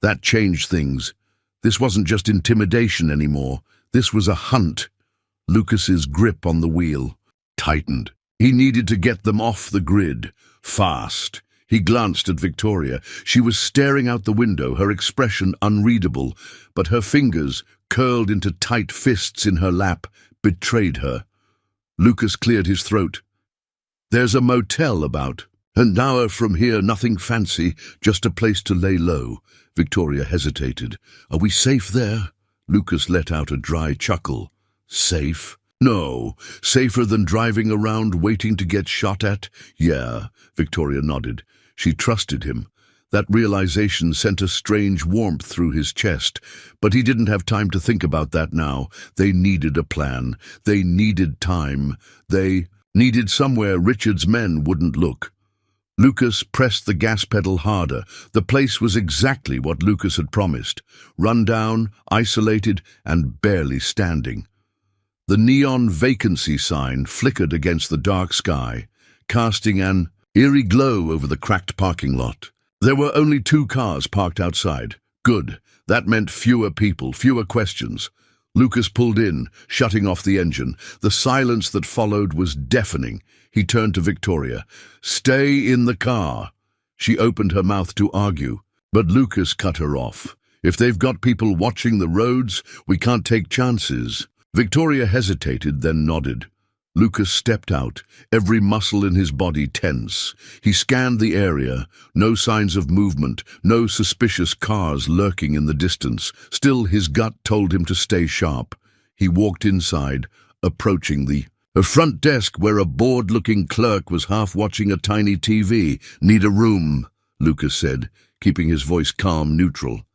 That changed things. This wasn't just intimidation anymore. This was a hunt. Lucas's grip on the wheel tightened. He needed to get them off the grid. Fast. He glanced at Victoria. She was staring out the window, her expression unreadable, but her fingers, curled into tight fists in her lap, betrayed her. Lucas cleared his throat. There's a motel about. An hour from here, nothing fancy, just a place to lay low. Victoria hesitated. Are we safe there? Lucas let out a dry chuckle. Safe? No. Safer than driving around waiting to get shot at? Yeah. Victoria nodded. She trusted him. That realization sent a strange warmth through his chest, but he didn't have time to think about that now. They needed a plan. They needed time. They needed somewhere Richard's men wouldn't look. Lucas pressed the gas pedal harder. The place was exactly what Lucas had promised. Run down, isolated, and barely standing. The neon vacancy sign flickered against the dark sky, casting an eerie glow over the cracked parking lot. There were only 2 cars parked outside. Good. That meant fewer people, fewer questions. Lucas pulled in, shutting off the engine. The silence that followed was deafening. He turned to Victoria. Stay in the car. She opened her mouth to argue, but Lucas cut her off. If they've got people watching the roads, we can't take chances. Victoria hesitated, then nodded. Lucas stepped out, every muscle in his body tense. He scanned the area, no signs of movement, no suspicious cars lurking in the distance. Still, his gut told him to stay sharp. He walked inside, approaching the front desk where a bored-looking clerk was half watching a tiny TV. "Need a room," Lucas said, keeping his voice calm, neutral.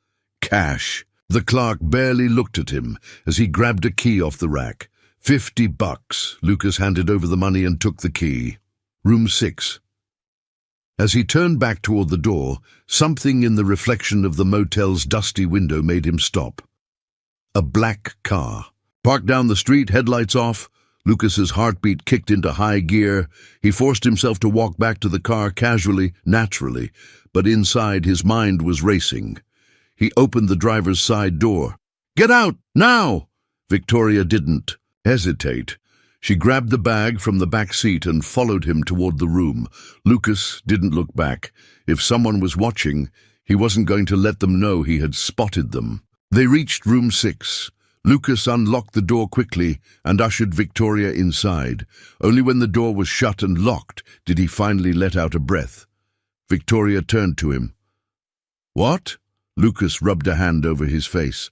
"Cash." The clerk barely looked at him as he grabbed a key off the rack. $50. Lucas handed over the money and took the key. Room 6. As he turned back toward the door, something in the reflection of the motel's dusty window made him stop. A black car. Parked down the street, headlights off. Lucas's heartbeat kicked into high gear. He forced himself to walk back to the car casually, naturally, but inside his mind was racing. He opened the driver's side door. "Get out, now!" Victoria didn't hesitate. She grabbed the bag from the back seat and followed him toward the room. Lucas didn't look back. If someone was watching, he wasn't going to let them know he had spotted them. They reached room 6. Lucas unlocked the door quickly and ushered Victoria inside. Only when the door was shut and locked did he finally let out a breath. Victoria turned to him. "What?" Lucas rubbed a hand over his face.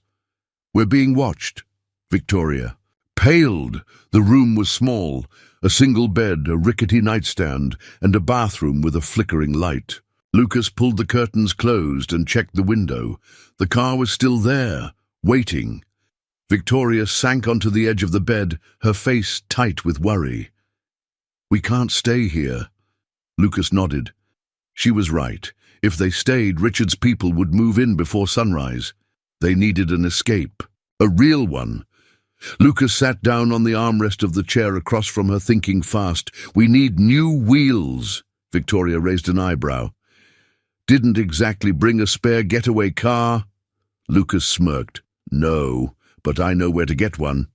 "We're being watched." Victoria paled. The room was small, a single bed, a rickety nightstand, and a bathroom with a flickering light. Lucas pulled the curtains closed and checked the window. The car was still there, waiting. Victoria sank onto the edge of the bed, her face tight with worry. "We can't stay here." Lucas nodded. She was right. If they stayed, Richard's people would move in before sunrise. They needed an escape, a real one. Lucas sat down on the armrest of the chair across from her, thinking fast. "We need new wheels." Victoria raised an eyebrow. "Didn't exactly bring a spare getaway car?" Lucas smirked. "No, but I know where to get one."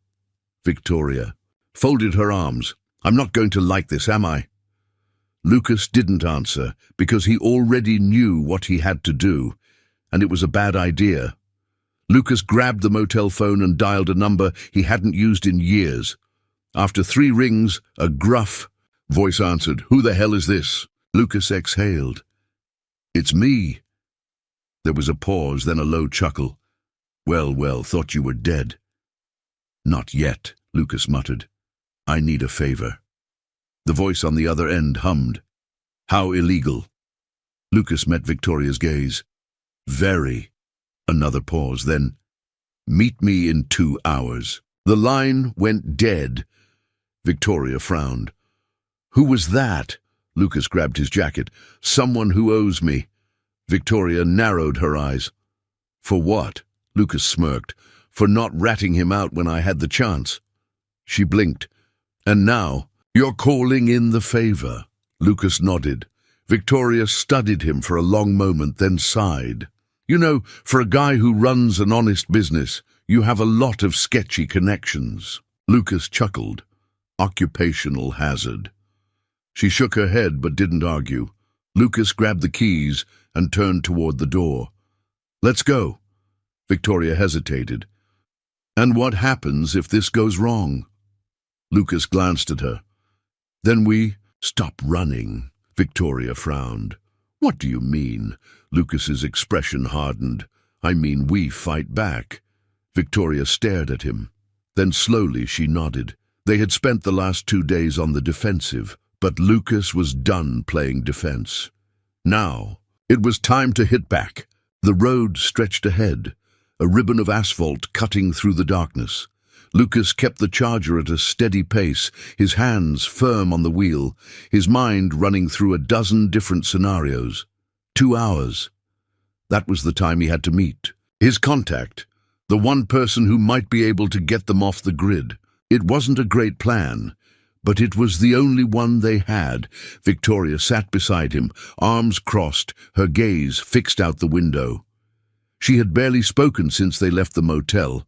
Victoria folded her arms. "I'm not going to like this, am I?" Lucas didn't answer, because he already knew what he had to do, and it was a bad idea. Lucas grabbed the motel phone and dialed a number he hadn't used in years. After 3 rings, a gruff voice answered. "Who the hell is this?" Lucas exhaled. "It's me." There was a pause, then a low chuckle. Well, thought you were dead." "Not yet," Lucas muttered. "I need a favor." The voice on the other end hummed. "How illegal?" Lucas met Victoria's gaze. "Very." Another pause, then, "Meet me in 2 hours." The line went dead. Victoria frowned. "Who was that?" Lucas grabbed his jacket. "Someone who owes me." Victoria narrowed her eyes. "For what?" Lucas smirked. "For not ratting him out when I had the chance." She blinked. "And now, you're calling in the favor." Lucas nodded. Victoria studied him for a long moment, then sighed. "You know, for a guy who runs an honest business, you have a lot of sketchy connections." Lucas chuckled. "Occupational hazard." She shook her head but didn't argue. Lucas grabbed the keys and turned toward the door. "Let's go." Victoria hesitated. "And what happens if this goes wrong?" Lucas glanced at her. "Then we stop running." Victoria frowned. "What do you mean?" Lucas's expression hardened. "I mean we fight back." Victoria stared at him. Then slowly she nodded. They had spent the last 2 days on the defensive, but Lucas was done playing defense. Now, it was time to hit back. The road stretched ahead, a ribbon of asphalt cutting through the darkness. Lucas kept the Charger at a steady pace, his hands firm on the wheel, his mind running through a dozen different scenarios. 2 hours. That was the time he had to meet. His contact, the one person who might be able to get them off the grid. It wasn't a great plan, but it was the only one they had. Victoria sat beside him, arms crossed, her gaze fixed out the window. She had barely spoken since they left the motel,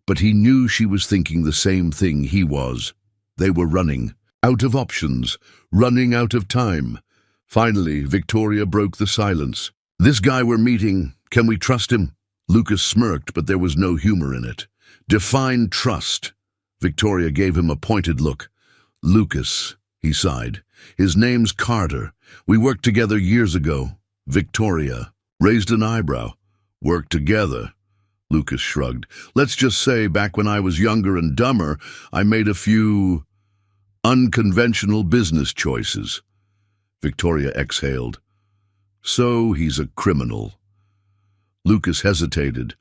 but he knew she was thinking the same thing he was. They were running, out of options, running out of time. Finally, Victoria broke the silence. "This guy we're meeting, can we trust him?" Lucas smirked, but there was no humor in it. "Define trust." Victoria gave him a pointed look. Lucas, he sighed. His name's Carter. We worked together years ago. Victoria raised an eyebrow. Worked together? Lucas shrugged. Let's just say back when I was younger and dumber, I made a few unconventional business choices. Victoria exhaled. So he's a criminal. Lucas hesitated.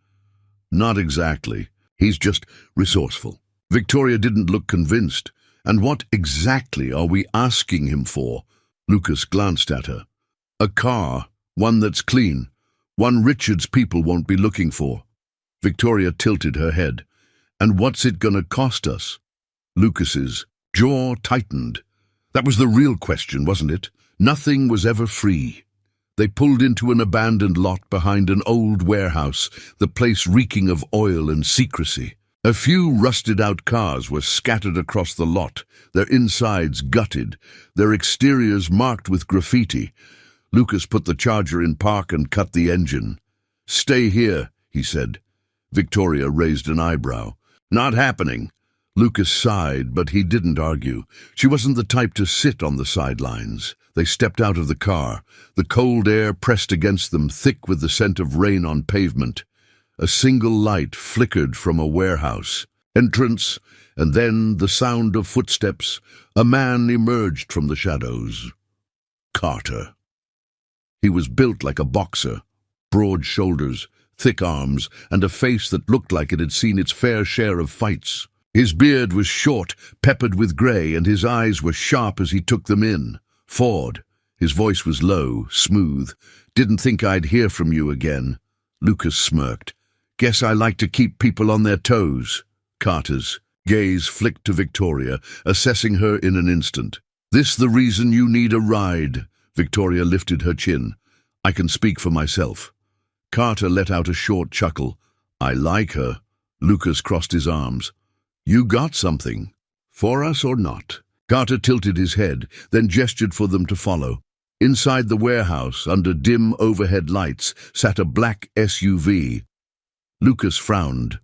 Not exactly. He's just resourceful. Victoria didn't look convinced. And what exactly are we asking him for? Lucas glanced at her. A car, one that's clean, one Richard's people won't be looking for. Victoria tilted her head. And what's it gonna cost us? Lucas's jaw tightened. That was the real question, wasn't it? Nothing was ever free. They pulled into an abandoned lot behind an old warehouse, the place reeking of oil and secrecy. A few rusted-out cars were scattered across the lot, their insides gutted, their exteriors marked with graffiti. Lucas put the Charger in park and cut the engine. "Stay here," he said. Victoria raised an eyebrow. "Not happening." Lucas sighed, but he didn't argue. She wasn't the type to sit on the sidelines. They stepped out of the car. The cold air pressed against them, thick with the scent of rain on pavement. A single light flickered from a warehouse. Entrance, and then the sound of footsteps. A man emerged from the shadows. Carter. He was built like a boxer. Broad shoulders, thick arms, and a face that looked like it had seen its fair share of fights. His beard was short, peppered with grey, and his eyes were sharp as he took them in. "Ford." His voice was low, smooth. "Didn't think I'd hear from you again." Lucas smirked. "Guess I like to keep people on their toes." Carter's gaze flicked to Victoria, assessing her in an instant. "This the reason you need a ride?" Victoria lifted her chin. "I can speak for myself." Carter let out a short chuckle. "I like her." Lucas crossed his arms. "You got something. For us or not?" Carter tilted his head, then gestured for them to follow. Inside the warehouse, under dim overhead lights, sat a black SUV. Lucas frowned.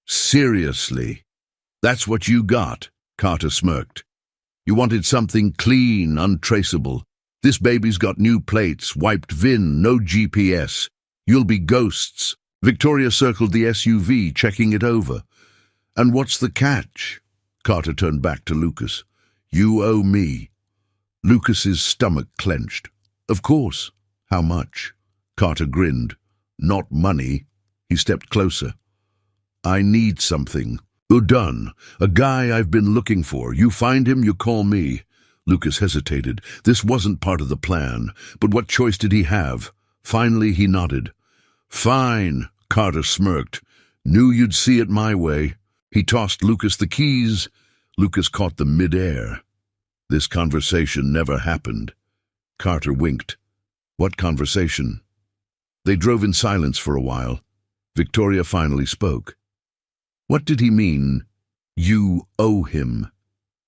"Seriously? That's what you got?" Carter smirked. "You wanted something clean, untraceable. This baby's got new plates, wiped VIN, no GPS. You'll be ghosts." Victoria circled the SUV, checking it over. "And what's the catch?" Carter turned back to Lucas. "You owe me." Lucas's stomach clenched. "Of course. How much?" Carter grinned. "Not money." He stepped closer. "I need something. Udun, a guy I've been looking for. You find him, you call me." Lucas hesitated. This wasn't part of the plan, but what choice did he have? Finally he nodded. "Fine," Carter smirked. "Knew you'd see it my way." He tossed Lucas the keys. Lucas caught them mid-air. This conversation never happened. Carter winked. "What conversation?" They drove in silence for a while. Victoria finally spoke. "What did he mean, you owe him?"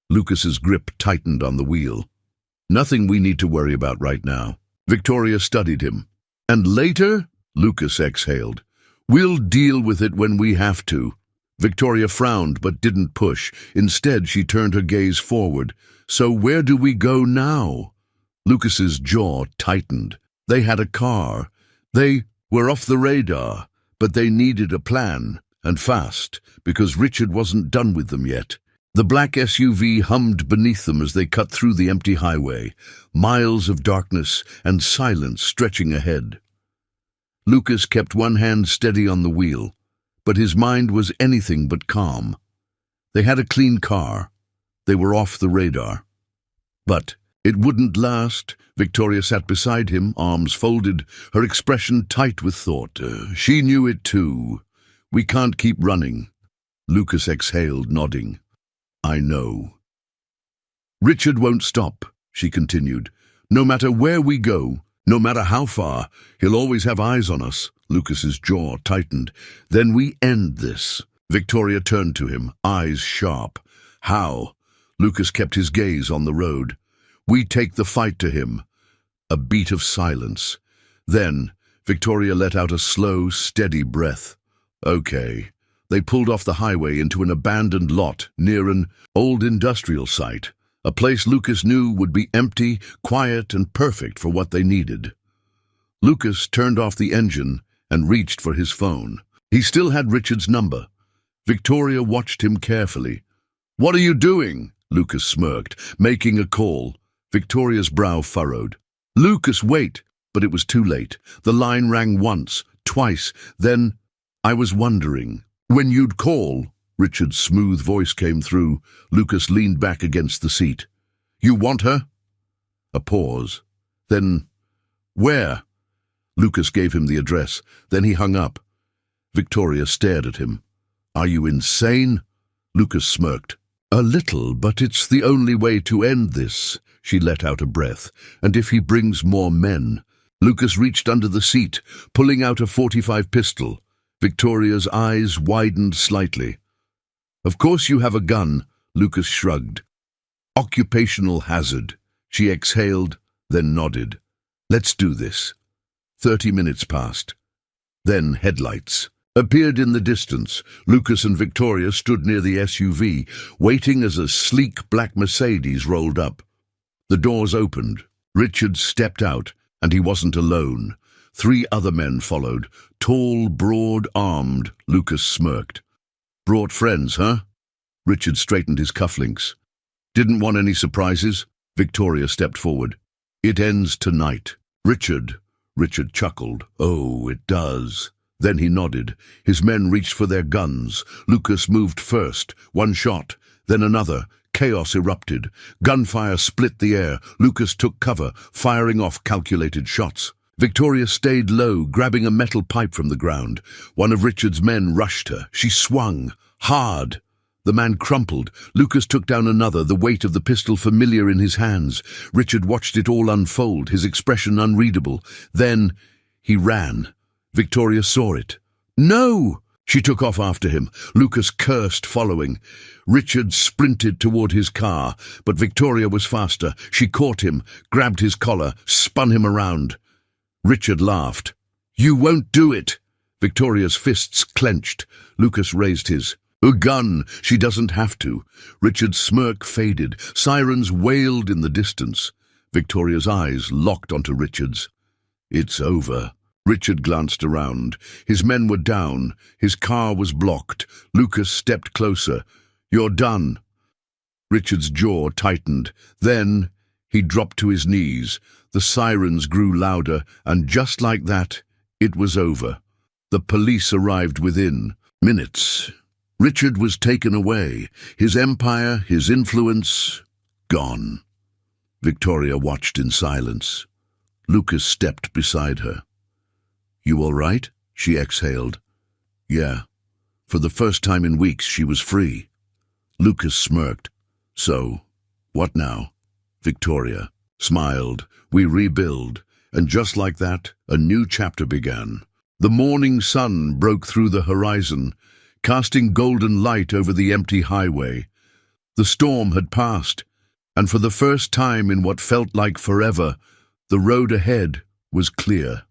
Lucas's grip tightened on the wheel. "Nothing we need to worry about right now." Victoria studied him. "And later?" Lucas exhaled. "We'll deal with it when we have to." Victoria frowned but didn't push. Instead, she turned her gaze forward. "So where do we go now?" Lucas's jaw tightened. They had a car. They were off the radar, but they needed a plan, and fast, because Richard wasn't done with them yet. The black SUV hummed beneath them as they cut through the empty highway, miles of darkness and silence stretching ahead. Lucas kept one hand steady on the wheel, but his mind was anything but calm. They had a clean car. They were off the radar. But it wouldn't last. Victoria sat beside him, arms folded, her expression tight with thought. She knew it too. "We can't keep running." Lucas exhaled, nodding. "I know." "Richard won't stop," she continued. "No matter where we go, no matter how far, he'll always have eyes on us." Lucas's jaw tightened. "Then we end this." Victoria turned to him, eyes sharp. "How?" Lucas kept his gaze on the road. "We take the fight to him." A beat of silence. Then Victoria let out a slow, steady breath. "Okay." They pulled off the highway into an abandoned lot near an old industrial site. A place Lucas knew would be empty, quiet, and perfect for what they needed. Lucas turned off the engine and reached for his phone. He still had Richard's number. Victoria watched him carefully. "What are you doing?" Lucas smirked, making a call. Victoria's brow furrowed. "Lucas, wait!" But it was too late. The line rang once, twice, then, "I was wondering when you'd call." Richard's smooth voice came through. Lucas leaned back against the seat. "You want her?" A pause. Then, "Where?" Lucas gave him the address. Then he hung up. Victoria stared at him. "Are you insane?" Lucas smirked. "A little, but it's the only way to end this." She let out a breath. "And if he brings more men—" Lucas reached under the seat, pulling out a .45 pistol. Victoria's eyes widened slightly. "Of course you have a gun," Lucas shrugged. "Occupational hazard." She exhaled, then nodded. "Let's do this." 30 minutes passed. Then headlights appeared in the distance. Lucas and Victoria stood near the SUV, waiting as a sleek black Mercedes rolled up. The doors opened. Richard stepped out, and he wasn't alone. 3 other men followed, tall, broad-armed. Lucas smirked. "Brought friends, huh?" Richard straightened his cufflinks. "Didn't want any surprises?" Victoria stepped forward. "It ends tonight." Richard chuckled. "Oh, it does." Then he nodded. His men reached for their guns. Lucas moved first. 1 shot, then another. Chaos erupted. Gunfire split the air. Lucas took cover, firing off calculated shots. Victoria stayed low, grabbing a metal pipe from the ground. One of Richard's men rushed her. She swung. Hard. The man crumpled. Lucas took down another, the weight of the pistol familiar in his hands. Richard watched it all unfold, his expression unreadable. Then he ran. Victoria saw it. "No!" She took off after him. Lucas cursed, following. Richard sprinted toward his car, but Victoria was faster. She caught him, grabbed his collar, spun him around. Richard laughed. "You won't do it!" Victoria's fists clenched. Lucas raised his. "A gun! She doesn't have to." Richard's smirk faded. Sirens wailed in the distance. Victoria's eyes locked onto Richard's. "It's over." Richard glanced around. His men were down. His car was blocked. Lucas stepped closer. "You're done." Richard's jaw tightened. Then he dropped to his knees. The sirens grew louder, and just like that, it was over. The police arrived within minutes. Richard was taken away. His empire, his influence, gone. Victoria watched in silence. Lucas stepped beside her. "You all right?" she exhaled. "Yeah." For the first time in weeks, she was free. Lucas smirked. "So, what now?" Victoria smiled. "We rebuild." And just like that, a new chapter began. The morning sun broke through the horizon, casting golden light over the empty highway. The storm had passed, and for the first time in what felt like forever, the road ahead was clear.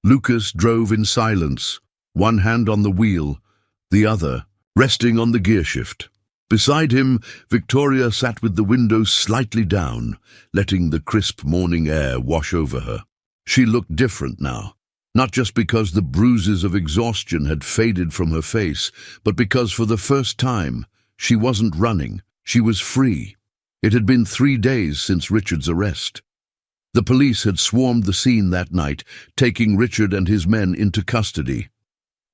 Lucas drove in silence, one hand on the wheel, the other resting on the gearshift. Beside him, Victoria sat with the windows slightly down, letting the crisp morning air wash over her. She looked different now, not just because the bruises of exhaustion had faded from her face, but because for the first time she wasn't running, she was free. It had been 3 days since Richard's arrest. The police had swarmed the scene that night, taking Richard and his men into custody.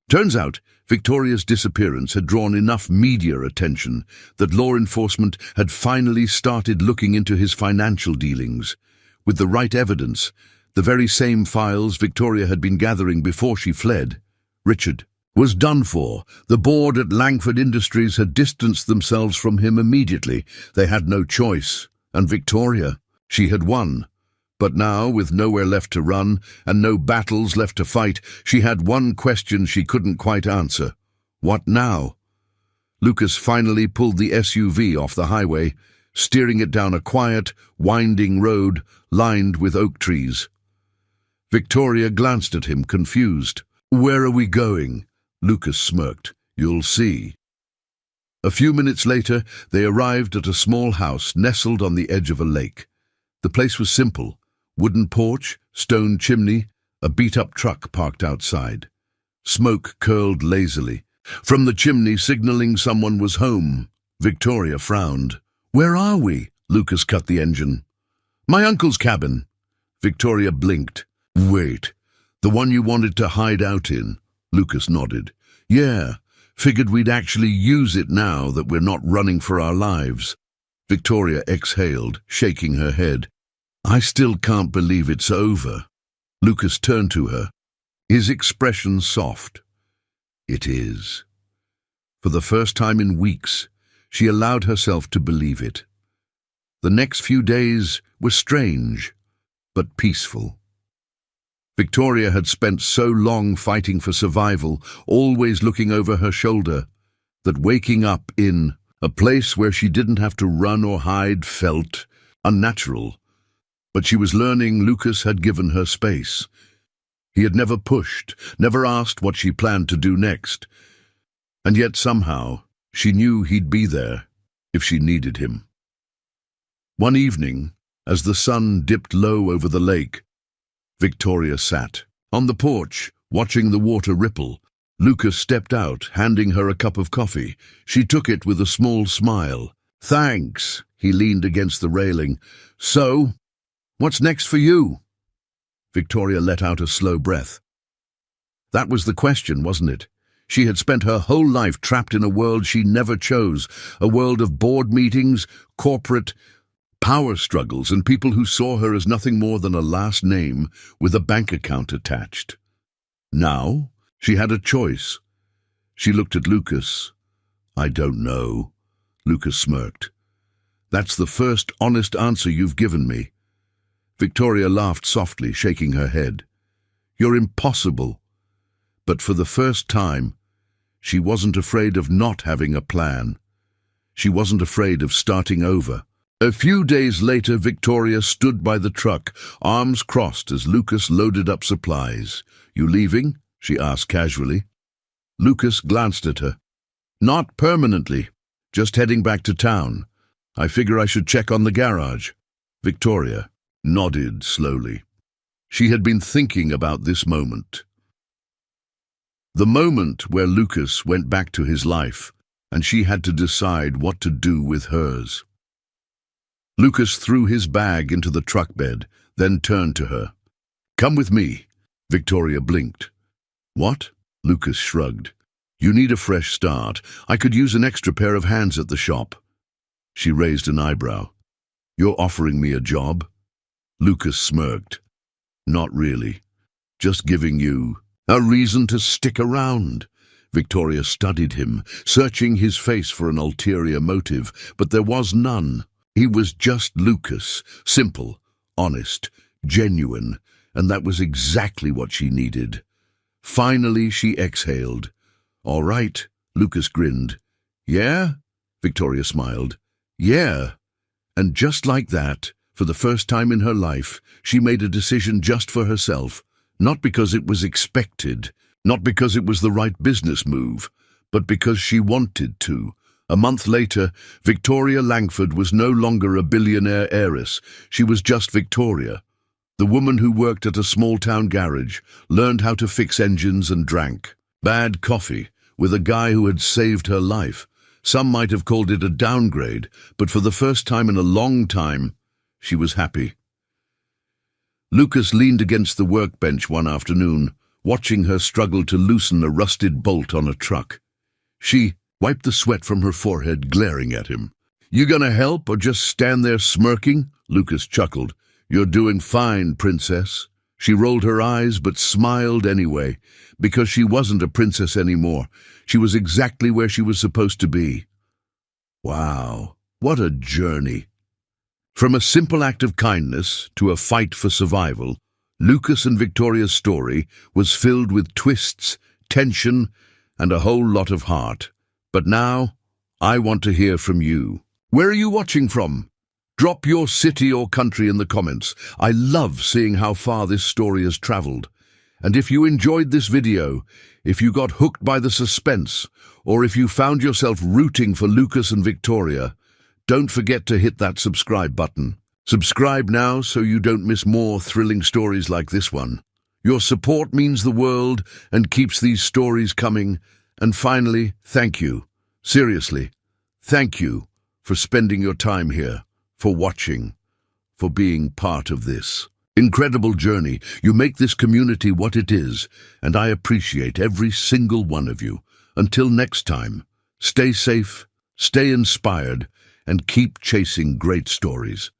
Turns out, Victoria's disappearance had drawn enough media attention that law enforcement had finally started looking into his financial dealings. With the right evidence, the very same files Victoria had been gathering before she fled, Richard was done for. The board at Langford Industries had distanced themselves from him immediately. They had no choice. And Victoria, she had won. But now, with nowhere left to run and no battles left to fight, she had one question she couldn't quite answer. What now? Lucas finally pulled the SUV off the highway, steering it down a quiet, winding road lined with oak trees. Victoria glanced at him, confused. "Where are we going?" Lucas smirked. "You'll see." A few minutes later, they arrived at a small house nestled on the edge of a lake. The place was simple: wooden porch, stone chimney, a beat-up truck parked outside. Smoke curled lazily from the chimney, signaling someone was home. Victoria frowned. "Where are we?" Lucas cut the engine. "My uncle's cabin." Victoria blinked. "Wait, the one you wanted to hide out in?" Lucas nodded. "Yeah, figured we'd actually use it now that we're not running for our lives." Victoria exhaled, shaking her head. "I still can't believe it's over." Lucas turned to her, his expression soft. "It is." For the first time in weeks, she allowed herself to believe it. The next few days were strange, but peaceful. Victoria had spent so long fighting for survival, always looking over her shoulder, that waking up in a place where she didn't have to run or hide felt unnatural. But she was learning Lucas had given her space. He had never pushed, never asked what she planned to do next. And yet somehow, she knew he'd be there if she needed him. One evening, as the sun dipped low over the lake, Victoria sat on the porch, watching the water ripple. Lucas stepped out, handing her a cup of coffee. She took it with a small smile. "Thanks." He leaned against the railing. "So, what's next for you?" Victoria let out a slow breath. That was the question, wasn't it? She had spent her whole life trapped in a world she never chose, a world of board meetings, corporate power struggles, and people who saw her as nothing more than a last name with a bank account attached. Now, she had a choice. She looked at Lucas. "I don't know." Lucas smirked. "That's the first honest answer you've given me." Victoria laughed softly, shaking her head. "You're impossible." But for the first time, she wasn't afraid of not having a plan. She wasn't afraid of starting over. A few days later, Victoria stood by the truck, arms crossed as Lucas loaded up supplies. "You leaving?" she asked casually. Lucas glanced at her. "Not permanently, just heading back to town. I figure I should check on the garage." Victoria nodded slowly. She had been thinking about this moment. The moment where Lucas went back to his life, and she had to decide what to do with hers. Lucas threw his bag into the truck bed, then turned to her. "Come with me." Victoria blinked. "What?" Lucas shrugged. "You need a fresh start. I could use an extra pair of hands at the shop." She raised an eyebrow. "You're offering me a job?" Lucas smirked. "Not really. Just giving you a reason to stick around." Victoria studied him, searching his face for an ulterior motive, but there was none. He was just Lucas, simple, honest, genuine, and that was exactly what she needed. Finally, she exhaled. "All right," Lucas grinned. "Yeah?" Victoria smiled. "Yeah." And just like that, for the first time in her life, she made a decision just for herself, not because it was expected, not because it was the right business move, but because she wanted to. A month later, Victoria Langford was no longer a billionaire heiress. She was just Victoria, the woman who worked at a small-town garage, learned how to fix engines and drank bad coffee with a guy who had saved her life. Some might have called it a downgrade, but for the first time in a long time, she was happy. Lucas leaned against the workbench one afternoon, watching her struggle to loosen a rusted bolt on a truck. She wiped the sweat from her forehead, glaring at him. "You gonna help or just stand there smirking?" Lucas chuckled. "You're doing fine, princess." She rolled her eyes but smiled anyway, because she wasn't a princess anymore. She was exactly where she was supposed to be. Wow, what a journey. From a simple act of kindness to a fight for survival, Lucas and Victoria's story was filled with twists, tension, and a whole lot of heart. But now, I want to hear from you. Where are you watching from? Drop your city or country in the comments. I love seeing how far this story has traveled. And if you enjoyed this video, if you got hooked by the suspense, or if you found yourself rooting for Lucas and Victoria, don't forget to hit that subscribe button. Subscribe now so you don't miss more thrilling stories like this one. Your support means the world and keeps these stories coming. And finally, thank you. Seriously, thank you for spending your time here, for watching, for being part of this incredible journey. You make this community what it is, and I appreciate every single one of you. Until next time, stay safe, stay inspired, and keep chasing great stories.